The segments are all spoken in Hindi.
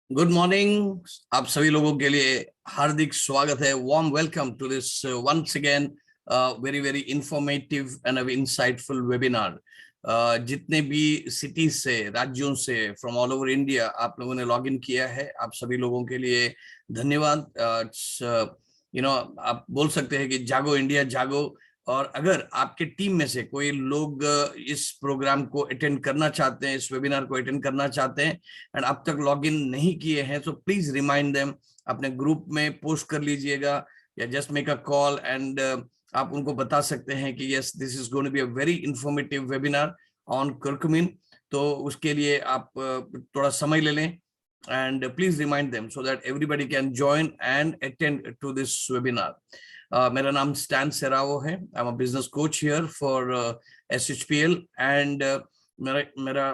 Good morning. आप सभी लोगों के लिए हार्दिक स्वागत है। Warm welcome to this once again very very informative and insightful webinar. जितने भी सिटीज से, राज्यों से, फ्रॉम ऑल ओवर इंडिया आप लोगों ने लॉग इन किया है, आप सभी लोगों के लिए धन्यवाद। आप बोल सकते हैं कि जागो इंडिया जागो। और अगर आपके टीम में से कोई लोग इस प्रोग्राम को अटेंड करना चाहते हैं, इस वेबिनार को अटेंड करना चाहते हैं एंड अब तक लॉगिन नहीं किए हैं, तो प्लीज रिमाइंड देम, अपने ग्रुप में पोस्ट कर लीजिएगा या just make a call and आप उनको बता सकते हैं कि yes, this is going to be a very informative webinar on curcumin. तो उसके लिए आप थोड़ा समय ले लें and please remind them so that everybody can join and attend to this webinar. मेरा नाम स्टैन सेरावो है। I am a business coach here for SHPL and मेरा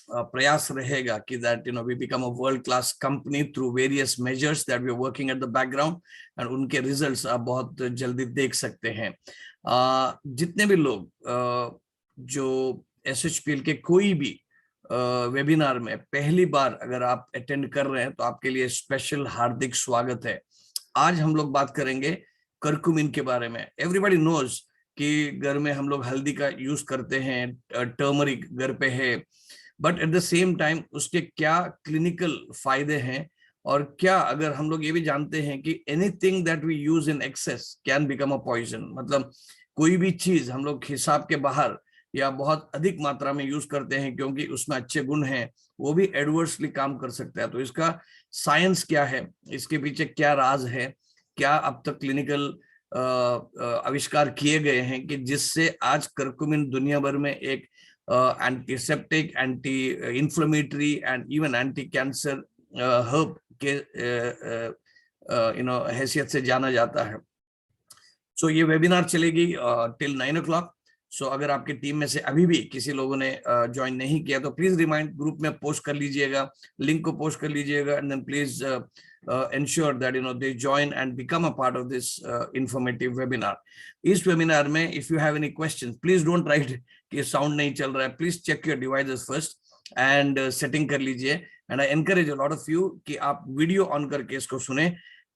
प्रयास रहेगा कि that we become a world class company through various measures that we are working at the background and उनके results आप बहुत जल्दी देख सकते हैं। जितने भी लोग जो SHPL के कोई भी वेबिनार में पहली बार अगर आप अटेंड कर रहे हैं तो आपके लिए स्पेशल हार्दिक स्वागत है। आज हम लोग बात करेंगे कर्कुमिन के बारे में। एवरीबॉडी नोज कि घर में हम लोग हल्दी का यूज करते हैं, टर्मरिक घर पे है, but at the same time उसके क्या क्लिनिकल फायदे हैं और क्या अगर हम लोग ये भी जानते हैं कि anything that we use in excess can become a poison. मतलब कोई भी चीज हम लोग हिसाब के बाहर या बहुत अधिक मात्रा में यूज करते हैं क्योंकि उसमें अच्छे गुण हैं, वो भी एडवर्सली काम कर सकता है। तो इसका साइंस क्या है, इसके पीछे क्या राज है, क्या अब तक क्लिनिकल आविष्कार किए गए हैं कि जिससे आज कर्कुमिन दुनिया भर में एक antiseptic, anti inflammatory and even anti cancer herb के हैसियत से जाना जाता है। सो ये वेबिनार चलेगी टिल 9 o'clock। सो अगर आपकी टीम में से अभी भी किसी लोगों ने ज्वाइन नहीं किया तो प्लीज रिमाइंड, ग्रुप में पोस्ट कर लीजिएगा, लिंक को पोस्ट कर लीजिएगा and then please ensure that they join and become a part of this informative webinar. इस वेबिनार में if you have any questions, please don't write कि साउंड नहीं चल रहा है। Please check your devices first and setting कर लीजिए and I encourage a lot of you कि आप वीडियो ऑन करके इसको सुने।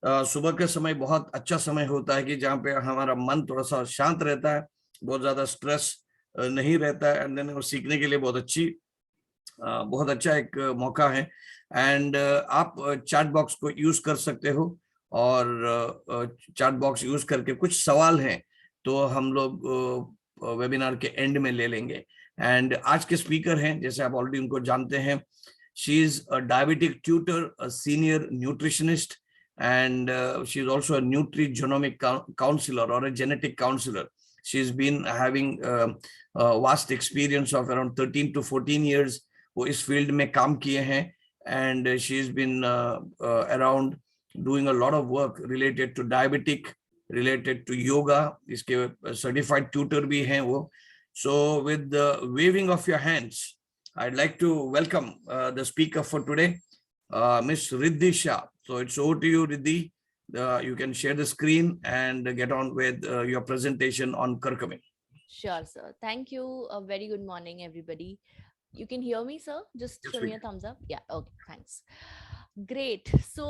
सुबह के समय बहुत अच्छा समय होता है कि जहाँ पे हमारा मन थोड़ा सा शांत रहता है, बहुत ज्यादा स्ट्रेस नहीं रहता है एंड देन सीखने के लिए बहुत अच्छा एक मौका है। एंड आप चैट बॉक्स को यूज कर सकते हो और चैट बॉक्स यूज करके कुछ सवाल हैं तो हम लोग वेबिनार के एंड में ले लेंगे। एंड आज के स्पीकर हैं, जैसे आप ऑलरेडी उनको जानते हैं, she is a diabetic tutor, a senior nutritionist and she is also a nutrigenomic counselor or a genetic counselor. She's been having vast experience of around 13 to 14 years. वो इस फील्ड में काम किए हैं and she's been around doing a lot of work related to diabetic, related to yoga. इसके certified tutor भी हैं वो। So with the waving of your hands, I'd like to welcome the speaker for today, Miss Riddhi Shah. So it's over to you, Riddhi. You can share the screen and get on with your presentation on curcumin. Sure, sir. Thank you. A very good morning, everybody. You can hear me, sir? Just Yes, show we me a can. thumbs up. Yeah, okay, thanks. Great. So,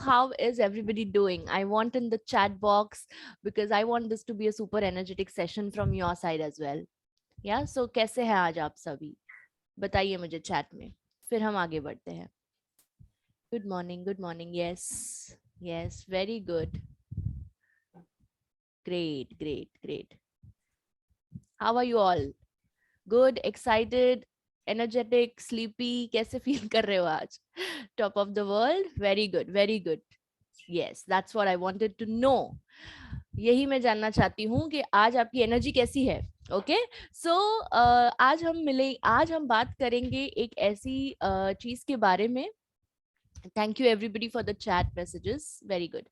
how is everybody doing? I want in the chat box because I want this to be a super energetic session from your side as well. Yeah, so कैसे हैं आज आप सभी? बताइए मुझे चैट में, फिर हम आगे बढ़ते हैं। Good morning, good morning. Yes, yes, very good. Great, great, great. How are you all? Good, excited, energetic, sleepy? कैसे feel कर रहे हो आज? Top of the world? Very good, very good. Yes, that's what I wanted to know. यही मैं जानना चाहती हूँ कि आज आपकी एनर्जी कैसी है। ओके सो आज हम बात करेंगे एक ऐसी चीज के बारे में। Thank you everybody for the chat messages, very good.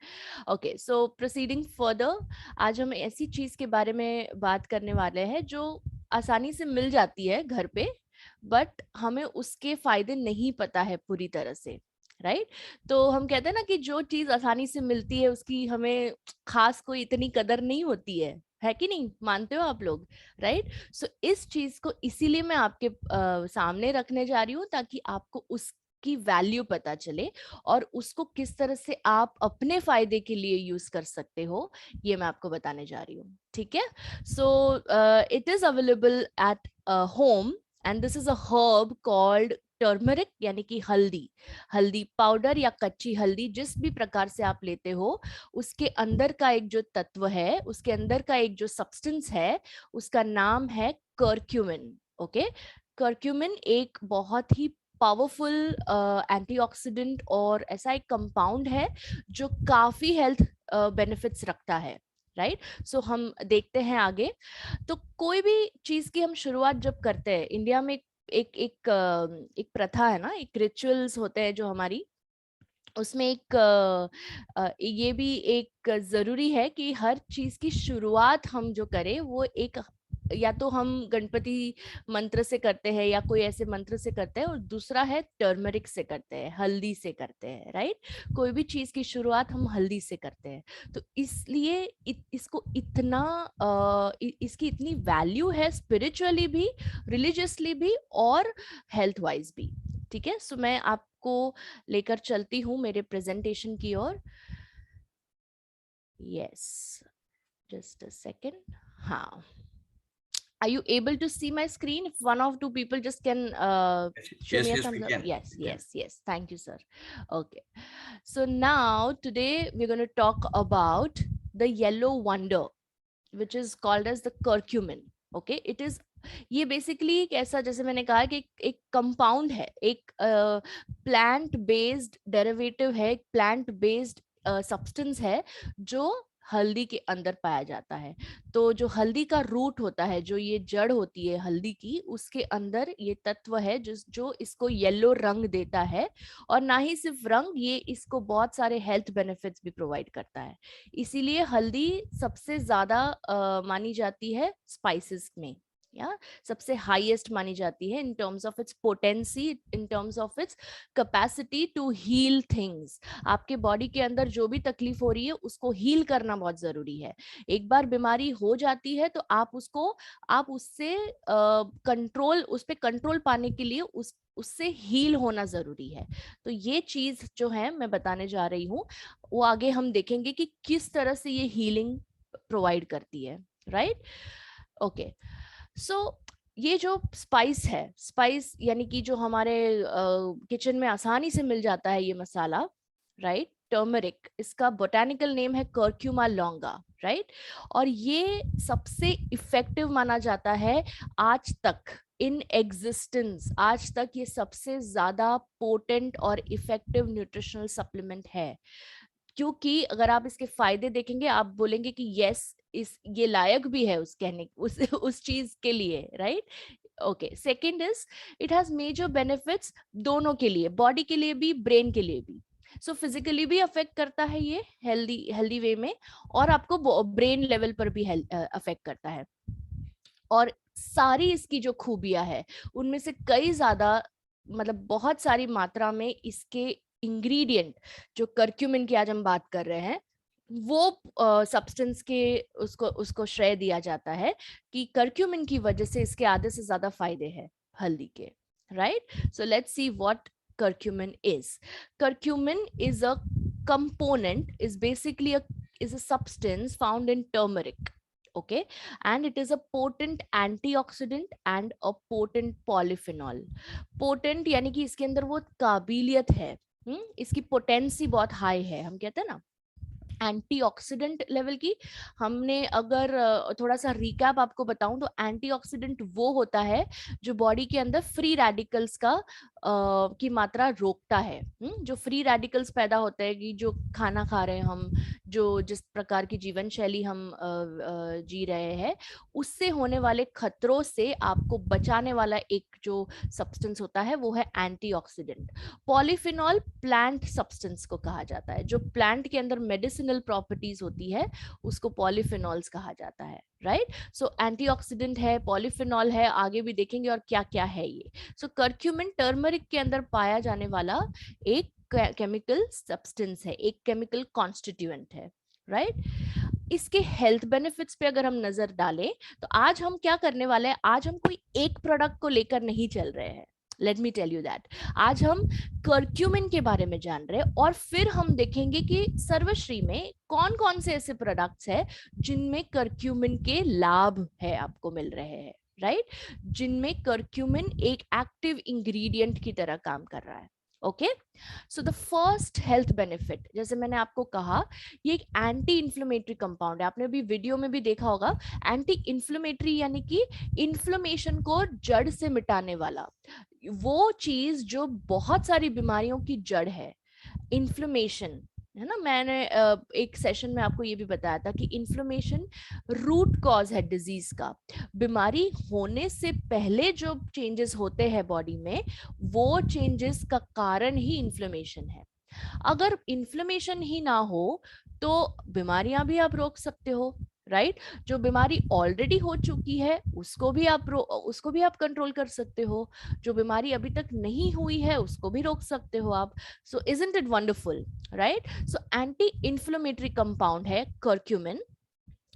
Okay so proceeding further, आज हम ऐसी चीज के बारे में बात करने वाले हैं जो आसानी से मिल जाती है घर पे, बट हमें उसके फायदे नहीं पता है पूरी तरह से, राइट तो हम कहते हैं ना कि जो चीज आसानी से मिलती है उसकी हमें खास कोई इतनी कदर नहीं होती है कि नहीं, मानते हो आप लोग, राइट सो इस चीज को इसीलिए मैं आपके सामने रखने जा रही हूँ ताकि आपको उस की वैल्यू पता चले और उसको किस तरह से आप अपने फायदे के लिए यूज कर सकते हो, ये मैं आपको बताने जा रही हूँ, ठीक है। So it is available at home and this is a herb called turmeric, यानी कि हल्दी। हल्दी पाउडर या कच्ची हल्दी जिस भी प्रकार से आप लेते हो, उसके अंदर का एक जो तत्व है, उसके अंदर का एक जो सब्सटेंस है, उसका नाम है कर्क्यूमिन। ओके, कर्क्यूमिन एक बहुत ही पावरफुल एंटीऑक्सीडेंट और ऐसा एक कंपाउंड है जो काफी हेल्थ बेनिफिट्स रखता है, राइट। सो हम देखते हैं आगे। तो कोई भी चीज की हम शुरुआत जब करते हैं, इंडिया में एक प्रथा है ना, एक रिचुअल्स होते हैं जो हमारी, उसमें ये भी एक जरूरी है कि हर चीज की शुरुआत हम जो करें वो एक, या तो हम गणपति मंत्र से करते हैं या कोई ऐसे मंत्र से करते हैं, और दूसरा है टर्मरिक से करते हैं, हल्दी से करते हैं, राइट। कोई भी चीज की शुरुआत हम हल्दी से करते हैं। तो इसलिए इसको इतना इसकी इतनी वैल्यू है, स्पिरिचुअली भी, रिलीजियसली भी और हेल्थ वाइज भी, ठीक है। सो मैं आपको लेकर चलती हूँ मेरे प्रेजेंटेशन की ओर। Yes, just a second. हाँ, are you able to see my screen? If one or two people just can show Yes, me a yes, we thumbs up. can. Yes, We can. yes, yes, thank you, sir. Okay, so now today we're going to talk about the yellow wonder, which is called as the curcumin. Okay, it is, ये बेसिकली एक ऐसा, जैसे मैंने कहा कि एक कंपाउंड है, एक प्लांट बेस्ड डेरिवेटिव है, एक प्लांट बेस्ड सब्सटेंस है जो हल्दी के अंदर पाया जाता है। तो जो हल्दी का रूट होता है, जो ये जड़ होती है हल्दी की, उसके अंदर ये तत्व है जो इसको येलो रंग देता है। और ना ही सिर्फ रंग, ये इसको बहुत सारे हेल्थ बेनिफिट्स भी प्रोवाइड करता है। इसीलिए हल्दी सबसे ज्यादा मानी जाती है स्पाइसेस में, या सबसे हाईएस्ट मानी जाती है in terms of its potency, in terms of its capacity to heal things. आपके बॉडी के अंदर जो भी तकलीफ हो रही है उसको हील करना बहुत जरूरी है। एक बार बीमारी हो जाती है तो आप उससे कंट्रोल, उस पे कंट्रोल पाने के लिए उससे हील होना जरूरी है। तो ये चीज जो है मैं बताने जा रही हूँ, वो आगे हम देखेंगे कि किस तरह से ये हीलिंग प्रोवाइड करती है, राइट। ओके, सो ये जो स्पाइस है, स्पाइस यानी कि जो हमारे किचन में आसानी से मिल जाता है ये मसाला, राइट, टर्मरिक, इसका बोटेनिकल नेम है कर्क्यूमा लॉन्गा, राइट। और ये सबसे इफेक्टिव माना जाता है आज तक इन एग्जिस्टेंस, आज तक ये सबसे ज्यादा पोटेंट और इफेक्टिव न्यूट्रिशनल सप्लीमेंट है। क्योंकि अगर आप इसके फायदे देखेंगे आप बोलेंगे कि यस, इस ये लायक भी है उस कहने उस चीज के लिए, right. Okay, second is it has major benefits दोनों के लिए, बॉडी के लिए भी, ब्रेन के लिए भी। सो फिजिकली भी अफेक्ट करता है ये हेल्दी हेल्दी वे में, और आपको ब्रेन लेवल पर भी अफेक्ट करता है। और सारी इसकी जो खूबियां है उनमें से कई ज्यादा, मतलब बहुत सारी मात्रा में इसके इंग्रेडिएंट, जो कर्क्यूमिन की आज हम बात कर रहे हैं, वो सब्सटेंस के उसको उसको श्रेय दिया जाता है कि कर्क्यूमिन की वजह से इसके आधे से ज्यादा फायदे हैं हल्दी के, right. So let's see what curcumin is. Curcumin is a component, is basically is a substance found in turmeric. Okay, and it is a potent antioxidant and a potent polyphenol. Potent यानी कि इसके अंदर वो काबिलियत है, इसकी पोटेंसी बहुत हाई है, हम कहते हैं ना एंटीऑक्सीडेंट लेवल की। हमने अगर थोड़ा सा रिकैप आपको बताऊं तो एंटीऑक्सीडेंट वो होता है जो बॉडी के अंदर फ्री रेडिकल्स की मात्रा रोकता है। जो फ्री रेडिकल्स पैदा होते हैं कि जो खाना खा रहे हैं हम, जो जिस प्रकार की जीवन शैली हम जी रहे हैं, उससे होने वाले खतरों से आपको बचाने वाला एक जो सब्सटेंस होता है वो है एंटीऑक्सीडेंट। पॉलीफिनॉल प्लांट सब्सटेंस को कहा जाता है, जो प्लांट के अंदर मेडिसिनल प्रॉपर्टीज होती है उसको पॉलीफिनॉल्स कहा जाता है, राइट। सो एंटीऑक्सीडेंट है, पॉलीफिनॉल है, आगे भी देखेंगे और क्या क्या है ये। सो कर्क्यूमिन टर्मरिक के अंदर पाया जाने वाला एक केमिकल सब्सटेंस है, एक केमिकल कॉन्स्टिट्यूएंट है, राइट। इसके हेल्थ बेनिफिट्स पे अगर हम नजर डालें तो आज हम क्या करने वाले हैं, आज हम कोई एक प्रोडक्ट को लेकर नहीं चल रहे हैं, let me tell you that. आज हम कर्क्यूमिन के बारे में जान रहे हैं और फिर हम देखेंगे कि सर्वश्री में कौन कौन से ऐसे प्रोडक्ट्स है जिनमें कर्क्यूमिन के लाभ है आपको मिल रहे हैं, राइट, जिनमें कर्क्यूमिन एक एक्टिव इंग्रेडिएंट की तरह काम कर रहा है। Okay, so the first health benefit, जैसे मैंने आपको कहा, ये एक एंटी इंफ्लेमेटरी कंपाउंड है। आपने अभी वीडियो में भी देखा होगा, एंटी इंफ्लेमेटरी यानी कि इन्फ्लेमेशन को जड़ से मिटाने वाला, वो चीज जो बहुत सारी बीमारियों की जड़ है, इन्फ्लेमेशन, है ना। मैंने एक सेशन में आपको ये भी बताया था कि इन्फ्लेमेशन रूट कॉज है डिजीज का। बीमारी होने से पहले जो चेंजेस होते हैं बॉडी में, वो चेंजेस का कारण ही इन्फ्लेमेशन है। अगर इन्फ्लेमेशन ही ना हो तो बीमारियां भी आप रोक सकते हो, राइट। जो बीमारी ऑलरेडी हो चुकी है उसको भी आप कंट्रोल कर सकते हो, जो बीमारी अभी तक नहीं हुई है उसको भी रोक सकते हो आप। So isn't it wonderful, right. So anti inflammatory compound है कर्क्यूमिन,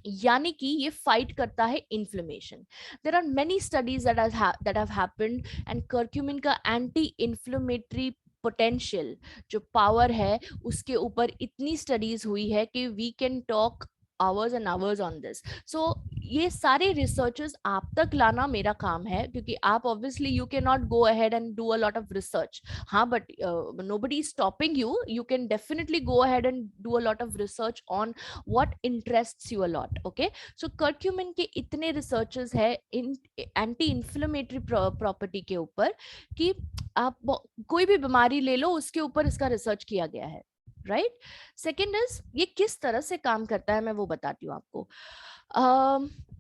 यानी कि ये फाइट करता है inflammation. There are many studies that have happened, and curcumin का एंटी इन्फ्लेमेटरी पोटेंशियल जो पावर है, उसके ऊपर इतनी स्टडीज हुई है कि we can talk hours and hours on this. So ये सारे रिसर्चेस आप तक लाना मेरा काम है, क्योंकि आप obviously you can not go ahead and do a lot of research, हाँ, but nobody is stopping you, you can definitely go ahead and do a lot of research on what interests you a lot. Okay, so curcumin के इतने researches है इन एंटी इन्फ्लेमेटरी प्रॉपर्टी के ऊपर कि आप कोई भी बीमारी ले लो उसके ऊपर इसका रिसर्च किया गया है, राइट। सेकेंड इज ये किस तरह से काम करता है, मैं वो बताती हूँ आपको।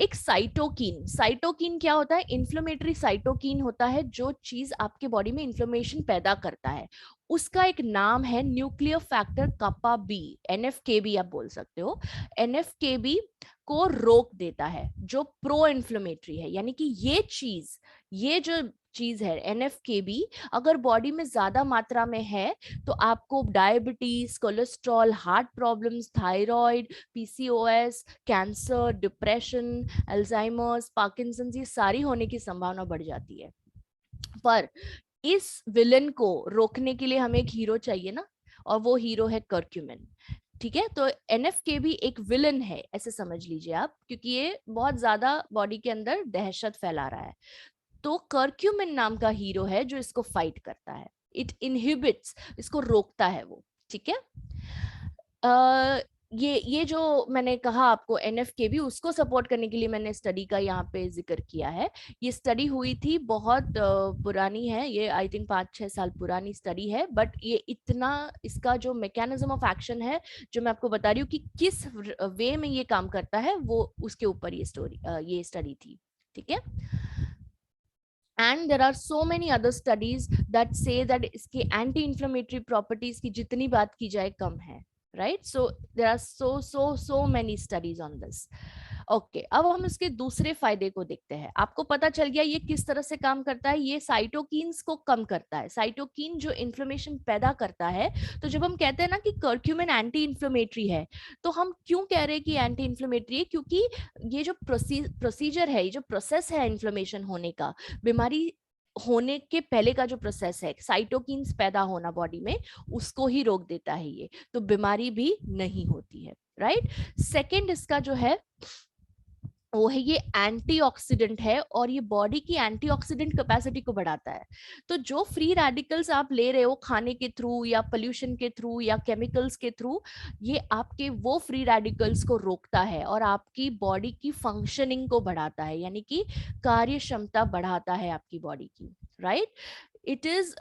एक साइटोकिन क्या होता है? इन्फ्लेमेटरी साइटोकिन होता है जो चीज आपके बॉडी में इन्फ्लेमेशन पैदा करता है, उसका एक नाम है न्यूक्लियर फैक्टर कापा बी, NF-κB आप बोल सकते हो। NF-κB को रोक देता है, जो प्रो इन्फ्लेमेटरी है, यानी कि ये जो चीज है NF-κB, अगर बॉडी में ज्यादा मात्रा में है तो आपको diabetes, cholesterol, heart problems, thyroid, PCOS, cancer, depression, Alzheimer's, Parkinson's, ये सारी होने की संभावना बढ़ जाती है। पर इस विलन को रोकने के लिए हमें एक हीरो चाहिए ना, और वो हीरो है कर्क्यूमिन। ठीक है, तो NF-κB एक विलन है, ऐसे समझ लीजिए आप, क्योंकि ये बहुत ज्यादा बॉडी के अंदर दहशत फैला रहा है। तो कर्क्यूमिन नाम का हीरो है जो इसको फाइट करता है, इट इनहिबिट्स, इसको रोकता है वो। ठीक है, ये जो मैंने कहा आपको NF-κB, उसको सपोर्ट करने के लिए मैंने स्टडी का यहाँ पे जिक्र किया है। ये स्टडी हुई थी, बहुत पुरानी है ये, आई थिंक 5-6 साल पुरानी स्टडी है, बट ये इतना, इसका जो मैकेनिज्म ऑफ एक्शन है जो मैं आपको बता रही हूँ कि किस वे में ये काम करता है, वो उसके ऊपर ये स्टडी थी। ठीक है, and there are so many other studies that say that इसकी anti inflammatory properties की जितनी बात की जाए कम है, right? So there are so many studies on this. Okay, अब हम इसके दूसरे फायदे को देखते हैं। आपको पता चल गया ये किस तरह से काम करता है, ये साइटोकिन्स को कम करता है, साइटोकिन जो इन्फ्लेमेशन पैदा करता है। तो जब हम कहते हैं ना कि कर्क्यूमिन एंटी इन्फ्लेमेटरी है, तो हम क्यों कह रहे हैं कि एंटी इन्फ्लेमेटरी है? क्योंकि ये जो प्रोसीजर है, ये जो प्रोसेस है इन्फ्लेमेशन होने का, बीमारी होने के पहले का जो प्रोसेस है, साइटोकिन्स पैदा होना बॉडी में, उसको ही रोक देता है ये, तो बीमारी भी नहीं होती है, राइट। सेकेंड इसका जो है वो है ये एंटीऑक्सीडेंट है, और ये बॉडी की एंटीऑक्सीडेंट कैपेसिटी को बढ़ाता है। तो जो फ्री रेडिकल्स आप ले रहे हो खाने के थ्रू या पोल्यूशन के थ्रू या केमिकल्स के थ्रू, ये आपके वो फ्री रेडिकल्स को रोकता है और आपकी बॉडी की फंक्शनिंग को बढ़ाता है, यानी कि कार्य क्षमता बढ़ाता है आपकी बॉडी की, राइट। इट इज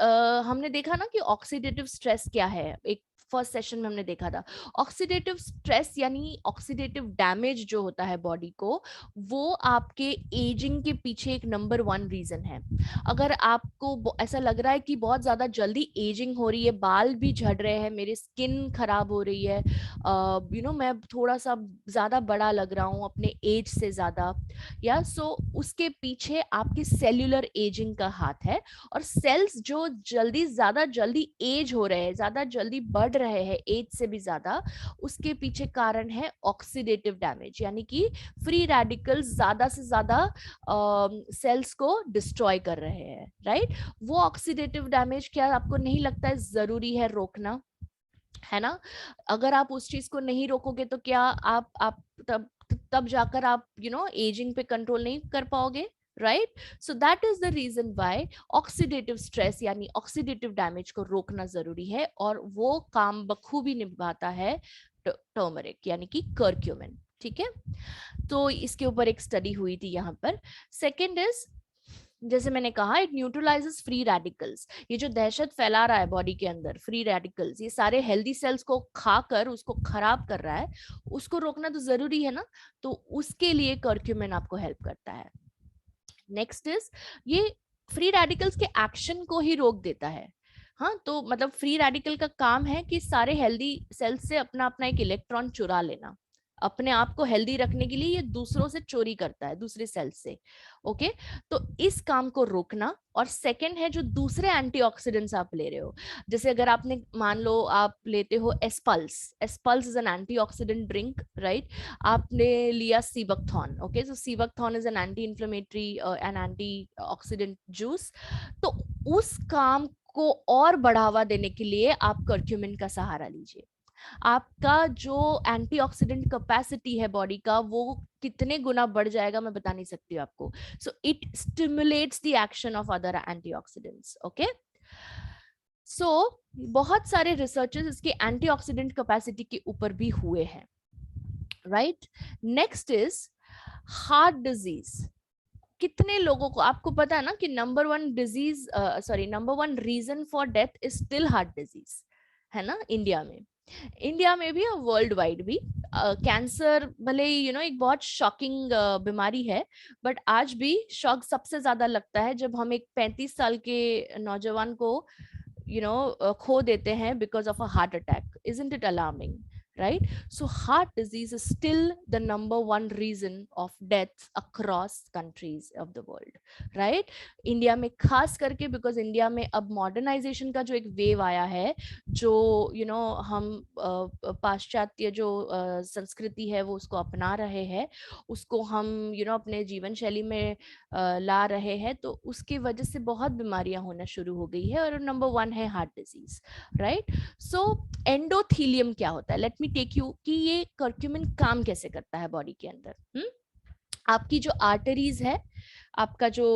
हमने देखा ना कि ऑक्सीडेटिव स्ट्रेस क्या है, एक फर्स्ट सेशन में हमने देखा था। ऑक्सीडेटिव स्ट्रेस यानी ऑक्सीडेटिव डैमेज जो होता है बॉडी को, वो आपके एजिंग के पीछे एक नंबर 1 रीजन है। अगर आपको ऐसा लग रहा है कि बहुत ज्यादा जल्दी एजिंग हो रही है, बाल भी झड़ रहे हैं, मेरी स्किन खराब हो रही है, मैं थोड़ा सा ज्यादा बड़ा लग रहा हूँ अपने एज से ज्यादा, या उसके पीछे आपकी सेल्यूलर एजिंग का हाथ है। और सेल्स जो ज्यादा जल्दी एज हो रहे हैं, ज्यादा जल्दी बढ़ रहे हैं एज से भी ज्यादा, उसके पीछे कारण है ऑक्सीडेटिव डैमेज, यानी कि फ्री रेडिकल्स ज्यादा से ज्यादा सेल्स को डिस्ट्रॉय कर रहे हैं, राइट। वो ऑक्सीडेटिव डैमेज क्या आपको नहीं लगता है जरूरी है रोकना, है ना? अगर आप उस चीज को नहीं रोकोगे तो क्या आप तब जाकर आप एजिंग पे कंट्रोल नहीं कर पाओगे, right. So that is the reason why oxidative stress यानी ऑक्सीडेटिव डैमेज को रोकना जरूरी है, और वो काम बखूबी निभाता है टर्मरिक यानी कि कर्क्यूमिन, ठीक है। तो इसके ऊपर एक स्टडी हुई थी यहाँ पर। सेकेंड इज, जैसे मैंने कहा, इट न्यूट्रलाइजेस फ्री रेडिकल्स। ये जो दहशत फैला रहा है बॉडी के अंदर फ्री रेडिकल्स, ये सारे हेल्दी सेल्स को खाकर उसको खराब कर रहा है, उसको रोकना तो जरूरी है ना, तो उसके लिए कर्क्यूमिन आपको हेल्प करता है। नेक्स्ट इज, ये फ्री रेडिकल्स के एक्शन को ही रोक देता है। हाँ, तो मतलब फ्री रेडिकल का काम है कि सारे हेल्दी सेल्स से अपना अपना एक इलेक्ट्रॉन चुरा लेना, अपने आप को हेल्दी रखने के लिए ये दूसरों से चोरी करता है, दूसरे सेल से। ओके, तो इस काम को रोकना। और सेकंड है जो दूसरे एंटीऑक्सीडेंट्स आप ले रहे हो, जैसे अगर आपने मान लो आप लेते हो एस्पल्स, एस्पल्स is an antioxidant drink, right. आपने लिया sea buckthorn, okay, so sea buckthorn is an anti inflammatory and antioxidant juice. तो उस काम को और बढ़ावा देने के लिए आप कर्क्यूमिन का सहारा लीजिए। आपका जो एंटीऑक्सीडेंट कैपेसिटी है बॉडी का वो कितने गुना बढ़ जाएगा मैं बता नहीं सकती हूँ आपको। So it stimulates the action of other antioxidants, okay. So बहुत सारे रिसर्चेस इसके एंटीऑक्सीडेंट कैपेसिटी के ऊपर भी हुए हैं, right. Next is heart disease. कितने लोगों को आपको पता है ना कि number one reason for death is still heart disease, है ना, इंडिया में भी और वर्ल्ड वाइड भी। कैंसर भले ही एक बहुत शॉकिंग बीमारी है, बट आज भी शॉक सबसे ज्यादा लगता है जब हम एक 35 साल के नौजवान को खो देते हैं because of a heart attack. Isn't it alarming, right? So heart disease is still the number one reason of deaths across countries of the world, right? India में खास करके बिकॉज इंडिया में अब मॉडर्नाइजेशन का जो एक वेव आया है, जो हम पाश्चात्य जो संस्कृति है वो उसको अपना रहे हैं, उसको हम अपने जीवन शैली में ला रहे हैं, तो उसकी वजह से बहुत बीमारियां होना शुरू हो गई है, और नंबर वन है हार्ट डिजीज, राइट। सो एंडोथीलियम क्या होता है, लेट मी टेक यू कि ये कर्क्यूमिन काम कैसे करता है बॉडी के अंदर। आपकी जो आर्टरीज है, आपका जो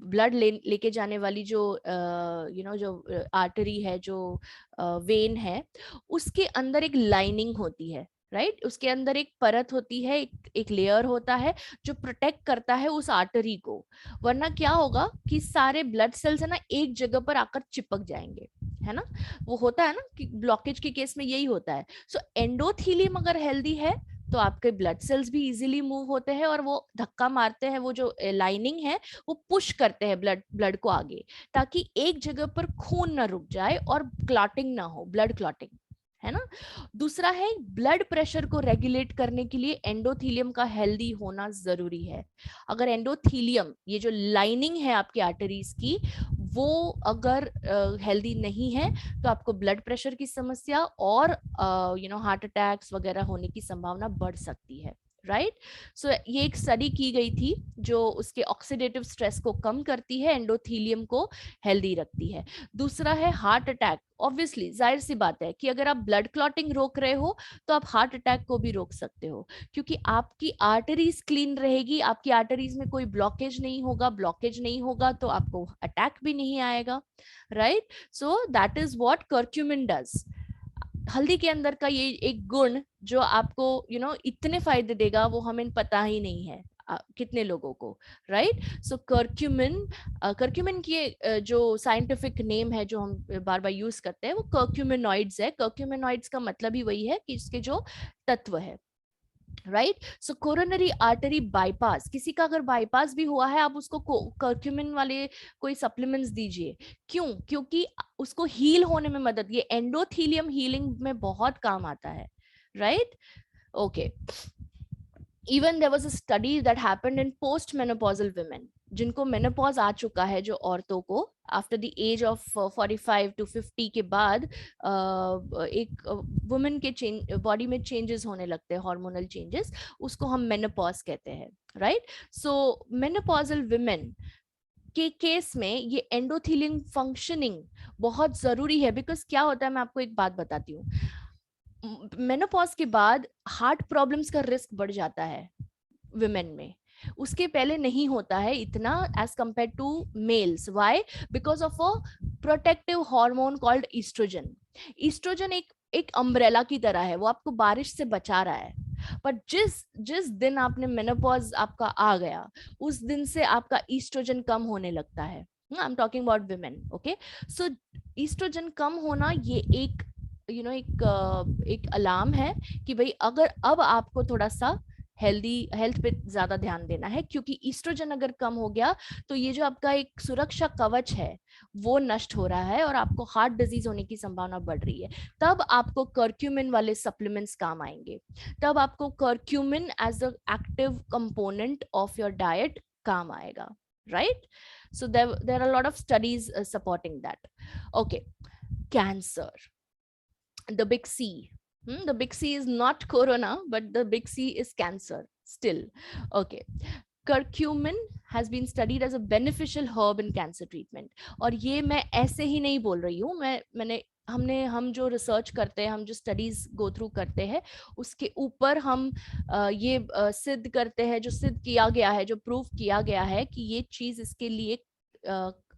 ब्लड लेके जाने वाली जो जो आर्टरी है, जो वेन है, उसके अंदर एक लाइनिंग होती है, राइट। उसके अंदर एक परत होती है, एक लेयर होता है जो प्रोटेक्ट करता है उस आर्टरी को, वरना क्या होगा कि सारे ब्लड सेल्स है ना एक जगह पर आकर चिपक जाएंगे, है ना। वो होता है ना कि ब्लॉकेज के केस में यही होता है। सो एंडोथीलियम अगर हेल्दी है तो आपके ब्लड सेल्स भी इजीली मूव होते हैं, और वो धक्का मारते हैं, वो जो लाइनिंग है वो पुश करते हैं ब्लड को आगे, ताकि एक जगह पर खून ना रुक जाए और क्लॉटिंग ना हो, ब्लड क्लॉटिंग, है ना। दूसरा है ब्लड प्रेशर को रेगुलेट करने के लिए एंडोथीलियम का हेल्दी होना जरूरी है। अगर एंडोथीलियम, ये जो लाइनिंग है आपकी आर्टरीज की, वो अगर हेल्दी नहीं है तो आपको ब्लड प्रेशर की समस्या और हार्ट अटैक्स वगैरह होने की संभावना बढ़ सकती है, राइट। सो ये एक स्टडी की गई थी जो उसके ऑक्सीडेटिव स्ट्रेस को कम करती है, एंडोथीलियम को हेल्दी रखती है। दूसरा है हार्ट अटैक। ऑब्वियसली जाहिर सी बात है कि अगर आप ब्लड क्लॉटिंग रोक रहे हो तो आप हार्ट अटैक को भी रोक सकते हो, क्योंकि आपकी आर्टरीज क्लीन रहेगी, आपकी आर्टरीज में कोई ब्लॉकेज नहीं होगा तो आपको अटैक भी नहीं आएगा, right. So that is what curcumin does. हल्दी के अंदर का ये एक गुण जो आपको इतने फायदे देगा वो हमें पता ही नहीं है कितने लोगों को, राइट। सो कर्क्यूमिन की जो साइंटिफिक नेम है जो हम बार बार यूज करते हैं वो कर्क्यूमिनॉइड्स है। कर्क्यूमिनॉइड्स का मतलब ही वही है कि इसके जो तत्व है, राइट। सो कोरोनरी आर्टरी बाईपास, किसी का अगर बाईपास भी हुआ है आप उसको कर्क्यूमिन वाले कोई सप्लीमेंट्स दीजिए। क्यों? क्योंकि उसको हील होने में मदद, ये एंडोथीलियम हीलिंग में बहुत काम आता है, right. Okay, even there was a study that happened in postmenopausal women, जिनको मेनोपॉज आ चुका है, जो औरतों को after the age of 45 to 50 के बाद एक वुमेन के बॉडी में चेंजेस होने लगते हैं, हार्मोनल चेंजेस, उसको हम मेनोपॉज कहते हैं, राइट। सो मेनोपॉजल वुमेन के केस में ये एंडोथेलियम फंक्शनिंग बहुत जरूरी है, बिकॉज क्या होता है, मैं आपको एक बात बताती हूँ, मेनोपॉज के बाद हार्ट प्रॉब्लम्स का रिस्क बढ़ जाता है विमेन में, उसके पहले नहीं होता है इतना as compared to males. Why? Because of a protective hormone called oestrogen. Oestrogen एक अम्ब्रेला की तरह है, वो आपको बारिश से बचा रहा है। पर जिस जिस दिन आपने मेनोपॉज आपका आ गया, उस दिन से आपका ईस्ट्रोजन कम होने लगता है। I am talking about women, okay. So estrogen कम होना ये एक एक अलार्म है कि भाई अगर अब आपको थोड़ा सा हेल्थ पे ज्यादा ध्यान देना है, क्योंकि ईस्ट्रोजन अगर कम हो गया तो ये जो आपका एक सुरक्षा कवच है वो नष्ट हो रहा है और आपको हार्ट डिजीज होने की संभावना बढ़ रही है। तब आपको कर्क्यूमिन वाले सप्लीमेंट्स काम आएंगे, तब आपको curcumin as a active component of your diet काम आएगा, right. So there are lot of studies supporting that. Okay, cancer, the big C. The big C is not corona, but the big C is cancer still. Okay. Curcumin has been studied as a beneficial herb in cancer treatment. और ये मैं ऐसे ही नहीं बोल रही हूँ, हम जो रिसर्च करते हैं, हम जो स्टडीज गो थ्रू करते हैं, उसके ऊपर हम ये सिद्ध करते हैं, जो सिद्ध किया गया है, जो प्रूव किया गया है कि ये चीज इसके लिए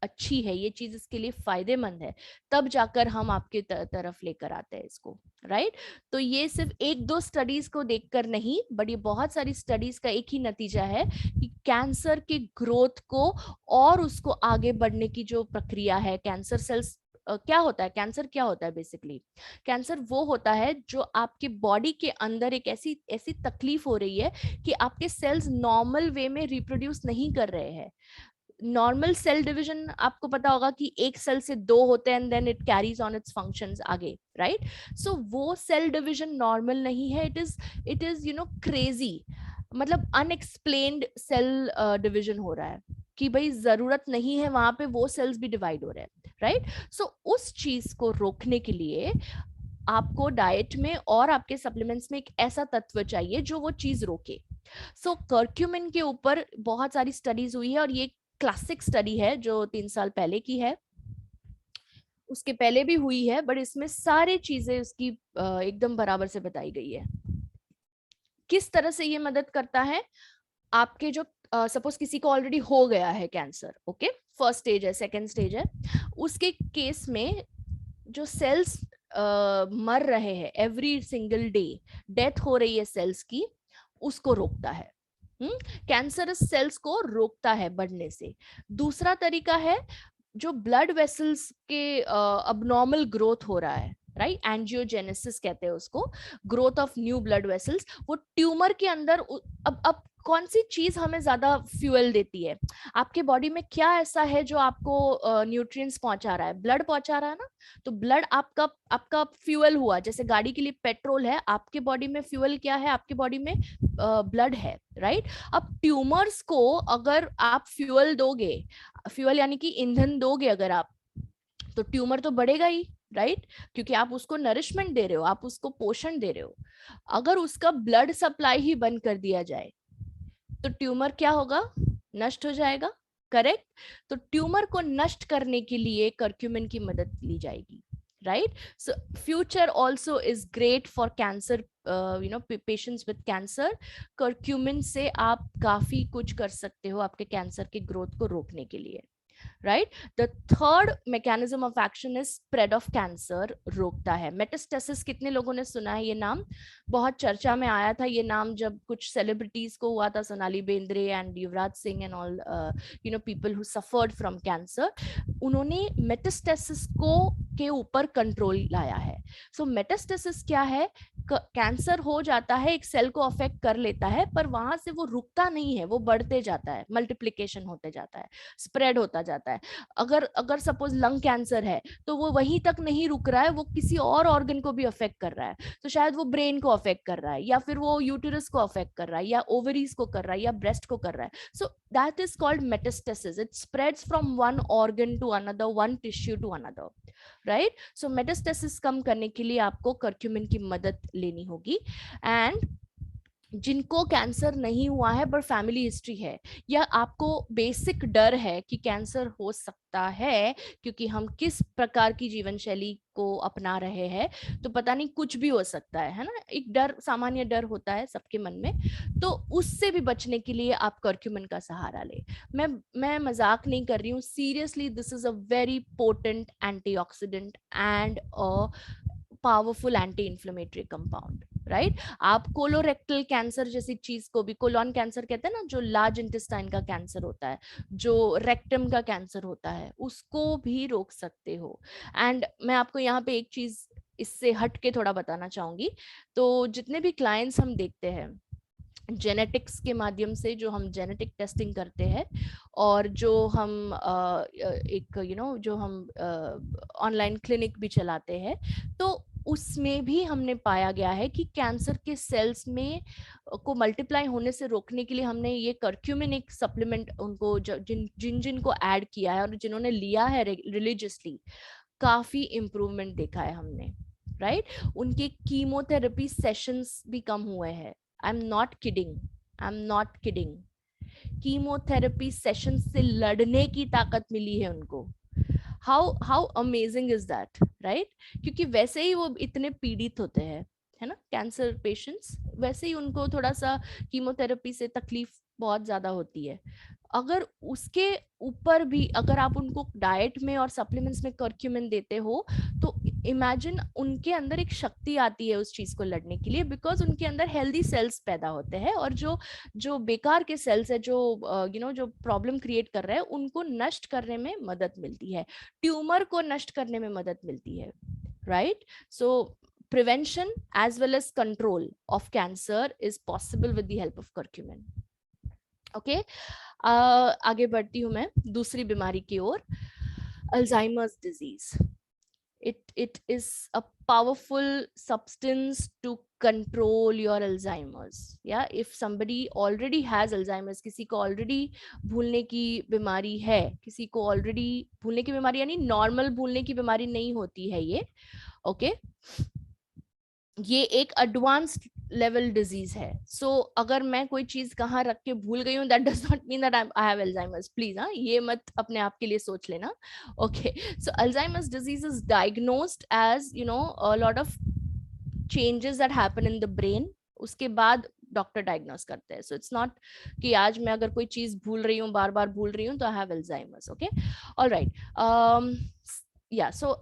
अच्छी है, ये चीज इसके लिए फायदेमंद है, तब जाकर हम आपके तरफ लेकर आते हैं इसको, राइट। तो ये सिर्फ एक दो स्टडीज को देखकर नहीं, बट ये बहुत सारी स्टडीज का एक ही नतीजा है कि कैंसर के ग्रोथ को और उसको आगे बढ़ने की जो प्रक्रिया है, कैंसर सेल्स क्या होता है, कैंसर क्या होता है बेसिकली, कैंसर वो होता है जो आपके बॉडी के अंदर एक ऐसी ऐसी तकलीफ हो रही है कि आपके सेल्स नॉर्मल वे में रिप्रोड्यूस नहीं कर रहे हैं। नॉर्मल सेल डिवीजन आपको पता होगा कि एक सेल से दो होते हैं and then it carries on its functions आगे, राइट। सो वो सेल डिवीजन नॉर्मल नहीं है, इट इज क्रेजी, मतलब अनएक्सप्लेन्ड सेल डिवीजन हो रहा है कि भाई जरूरत नहीं है वहां पे वो सेल्स भी डिवाइड हो रहे हैं, राइट। सो उस चीज को रोकने के लिए आपको डाइट में और आपके सप्लीमेंट्स में एक ऐसा तत्व चाहिए जो वो चीज रोके। सो कर्क्यूमिन के ऊपर बहुत सारी स्टडीज हुई है और ये क्लासिक स्टडी है जो 3 साल पहले की है, उसके पहले भी हुई है, बट इसमें सारी चीजें उसकी एकदम बराबर से बताई गई है। किस तरह से ये मदद करता है, आपके जो सपोज किसी को ऑलरेडी हो गया है कैंसर, ओके, फर्स्ट स्टेज है, सेकेंड स्टेज है, उसके केस में जो सेल्स मर रहे हैं एवरी सिंगल डे, डेथ हो रही है सेल्स की, उसको रोकता है। कैंसरस सेल्स को रोकता है बढ़ने से। दूसरा तरीका है, जो ब्लड वेसल्स के अबनॉर्मल ग्रोथ हो रहा है, राइट, एंजियोजेनेसिस कहते हैं उसको, growth of new blood vessels, वो ट्यूमर के अंदर अब कौन सी चीज हमें ज्यादा फ्यूल देती है, आपके बॉडी में क्या ऐसा है जो आपको न्यूट्रिएंट्स पहुंचा रहा है, ब्लड पहुंचा रहा है ना, तो ब्लड आपका आपका फ्यूल हुआ, जैसे गाड़ी के लिए पेट्रोल है, आपके बॉडी में फ्यूल क्या है, आपके बॉडी में ब्लड है, राइट। अब ट्यूमर्स को अगर आप फ्यूल दोगे, फ्यूल यानी कि ईंधन दोगे अगर आप, तो ट्यूमर तो बढ़ेगा ही, राइट, क्योंकि आप उसको नरिशमेंट दे रहे हो, आप उसको पोषण दे रहे हो। अगर उसका ब्लड सप्लाई ही बंद कर दिया जाए तो ट्यूमर क्या होगा, नष्ट हो जाएगा, करेक्ट। तो ट्यूमर को नष्ट करने के लिए कर्क्यूमिन की मदद ली जाएगी, right. So future also is great for cancer, patients with cancer. Curcumin से आप काफी कुछ कर सकते हो आपके कैंसर के ग्रोथ को रोकने के लिए, right. The third mechanism of action is spread of cancer, रोकता है। मेटास्टेसिस, कितने लोगों ने सुना है ये नाम, बहुत चर्चा में आया था ये नाम जब कुछ सेलिब्रिटीज को हुआ था, Sonali Bendre and Yuvraj Singh and all people who suffered from cancer, उन्होंने मेटास्टेसिस को के ऊपर कंट्रोल लाया है। सो मेटास्टेसिस क्या है, कैंसर हो जाता है, एक सेल को अफेक्ट कर लेता है, पर वहां से वो रुकता नहीं है, वो बढ़ते जाता है, मल्टीप्लिकेशन होते जाता है, स्प्रेड होता जाता है। अगर अगर सपोज लंग कैंसर है तो वो वहीं तक नहीं रुक रहा है, वो किसी और ऑर्गन को भी अफेक्ट कर रहा है। तो शायद वो ब्रेन को अफेक्ट कर रहा है, या फिर वो यूटेरस को अफेक्ट कर रहा है, या ओवरीज को कर रहा है, या ब्रेस्ट को कर रहा है। So that is called metastasis. It spreads from one organ to another, one tissue to another, right. So metastasis कम करने के लिए आपको कर्क्यूमिन की मदद लेनी होगी। एंड जिनको कैंसर नहीं हुआ है पर फैमिली हिस्ट्री है, या आपको बेसिक डर है कि कैंसर हो सकता है क्योंकि हम किस प्रकार की जीवन शैली को अपना रहे हैं, तो पता नहीं कुछ भी हो सकता है ना, एक डर, सामान्य डर होता है सबके मन में, तो उससे भी बचने के लिए आप कर्क्यूमिन का सहारा ले। मैं मजाक नहीं कर रही हूँ, seriously this is a very potent antioxidant and a powerful anti inflammatory compound, right. आप कोलोरेक्टल कैंसर जैसी चीज को भी, कोलॉन कैंसर कहते हैं ना, जो लार्ज इंटेस्टाइन का कैंसर होता है, जो रेक्टम का कैंसर होता है, उसको भी रोक सकते हो। एंड मैं आपको यहाँ पे एक चीज इससे हट के थोड़ा बताना चाहूंगी। तो जितने भी क्लाइंट्स हम देखते हैं जेनेटिक्स के माध्यम से, जो हम जेनेटिक टेस्टिंग करते हैं, और जो हम एक जो हम ऑनलाइन क्लिनिक भी चलाते हैं, तो उसमें भी हमने पाया गया है कि कैंसर के सेल्स में को मल्टीप्लाई होने से रोकने के लिए हमने ये कर्क्यूमिन एक सप्लीमेंट उनको जिन जिन को ऐड किया है और जिन्होंने लिया है रिलीजियसली, काफी इम्प्रूवमेंट देखा है हमने, राइट। उनके कीमोथेरेपी सेशंस भी कम हुए हैं। I am not kidding, I am not kidding. Chemotherapy session से लड़ने की ताकत मिली है उनको। How amazing is that, right. क्योंकि वैसे ही वो इतने पीड़ित होते हैं, है ना, कैंसर पेशेंट्स, वैसे ही उनको थोड़ा सा कीमोथेरेपी से तकलीफ बहुत ज्यादा होती है। अगर उसके ऊपर भी अगर आप उनको डाइट में और सप्लीमेंट्स में कर्क्यूमिन देते हो, तो इमेजिन उनके अंदर एक शक्ति आती है उस चीज को लड़ने के लिए, बिकॉज उनके अंदर हेल्दी सेल्स पैदा होते हैं, और जो जो बेकार के सेल्स है, जो जो प्रॉब्लम क्रिएट कर रहे हैं, उनको नष्ट करने में मदद मिलती है, ट्यूमर को नष्ट करने में मदद मिलती है, right. So prevention as well as control of cancer is possible with the help of curcumin. Okay, आगे बढ़ती हूँ मैं दूसरी बीमारी की ओर, Alzheimer's disease. it is a powerful substance to control your Alzheimer's. Yeah, if somebody already has Alzheimer's, किसी को already भूलने की बीमारी है, किसी को already भूलने की बीमारी यानी नॉर्मल भूलने की बीमारी नहीं होती है ये, ओके ये एक एडवांस्ड लेवल डिजीज है। सो अगर मैं कोई चीज कहाँ रख के भूल गई हूँ, that does not mean that I have Alzheimer's, please. हाँ, ये मत अपने आप के लिए सोच लेना। Okay, so Alzheimer's disease is diagnosed as a lot of changes that happen in the brain, उसके बाद डॉक्टर डायग्नोस करते हैं। सो इट्स नॉट कि आज मैं अगर कोई चीज भूल रही हूँ, बार बार भूल रही हूँ, तो आई हैव अल्जाइमर्स। ओके, ऑलराइट, या सो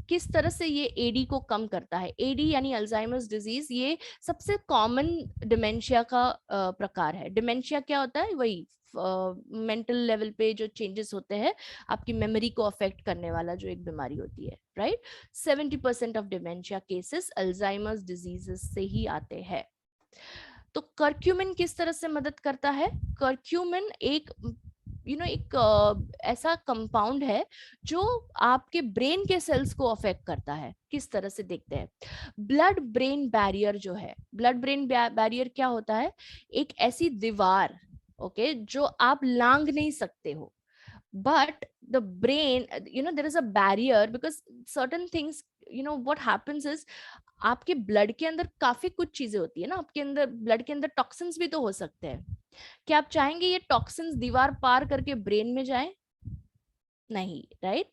किस तरह से ये एडी को कम करता है? एडी यानी अल्जाइमर्स डिजीज, ये सबसे कॉमन डिमेंशिया का प्रकार है। डिमेंशिया क्या होता है? वही मेंटल लेवल पे जो चेंजेस होते हैं, आपकी मेमोरी को अफेक्ट करने वाला जो एक बीमारी होती है, right. 70% of dementia cases Alzheimer's diseases से ही आते हैं। तो कर्क्यूमिन किस तरह से मदद करता है? कर्क्यूमिन एक एक ऐसा कंपाउंड है जो आपके ब्रेन के सेल्स को अफेक्ट करता है। किस तरह से देखते हैं? ब्लड ब्रेन बैरियर जो है, ब्लड ब्रेन बैरियर क्या होता है? एक ऐसी दीवार, ओके, जो आप लांग नहीं सकते हो, but the brain, there is a barrier because certain things, what happens is आपके ब्लड के अंदर काफी कुछ चीजें होती है ना, आपके अंदर ब्लड के अंदर टॉक्सिन्स भी तो हो सकते हैं। क्या आप चाहेंगे ये टॉक्सिन्स दीवार पार करके ब्रेन में जाए? नहीं, राइट।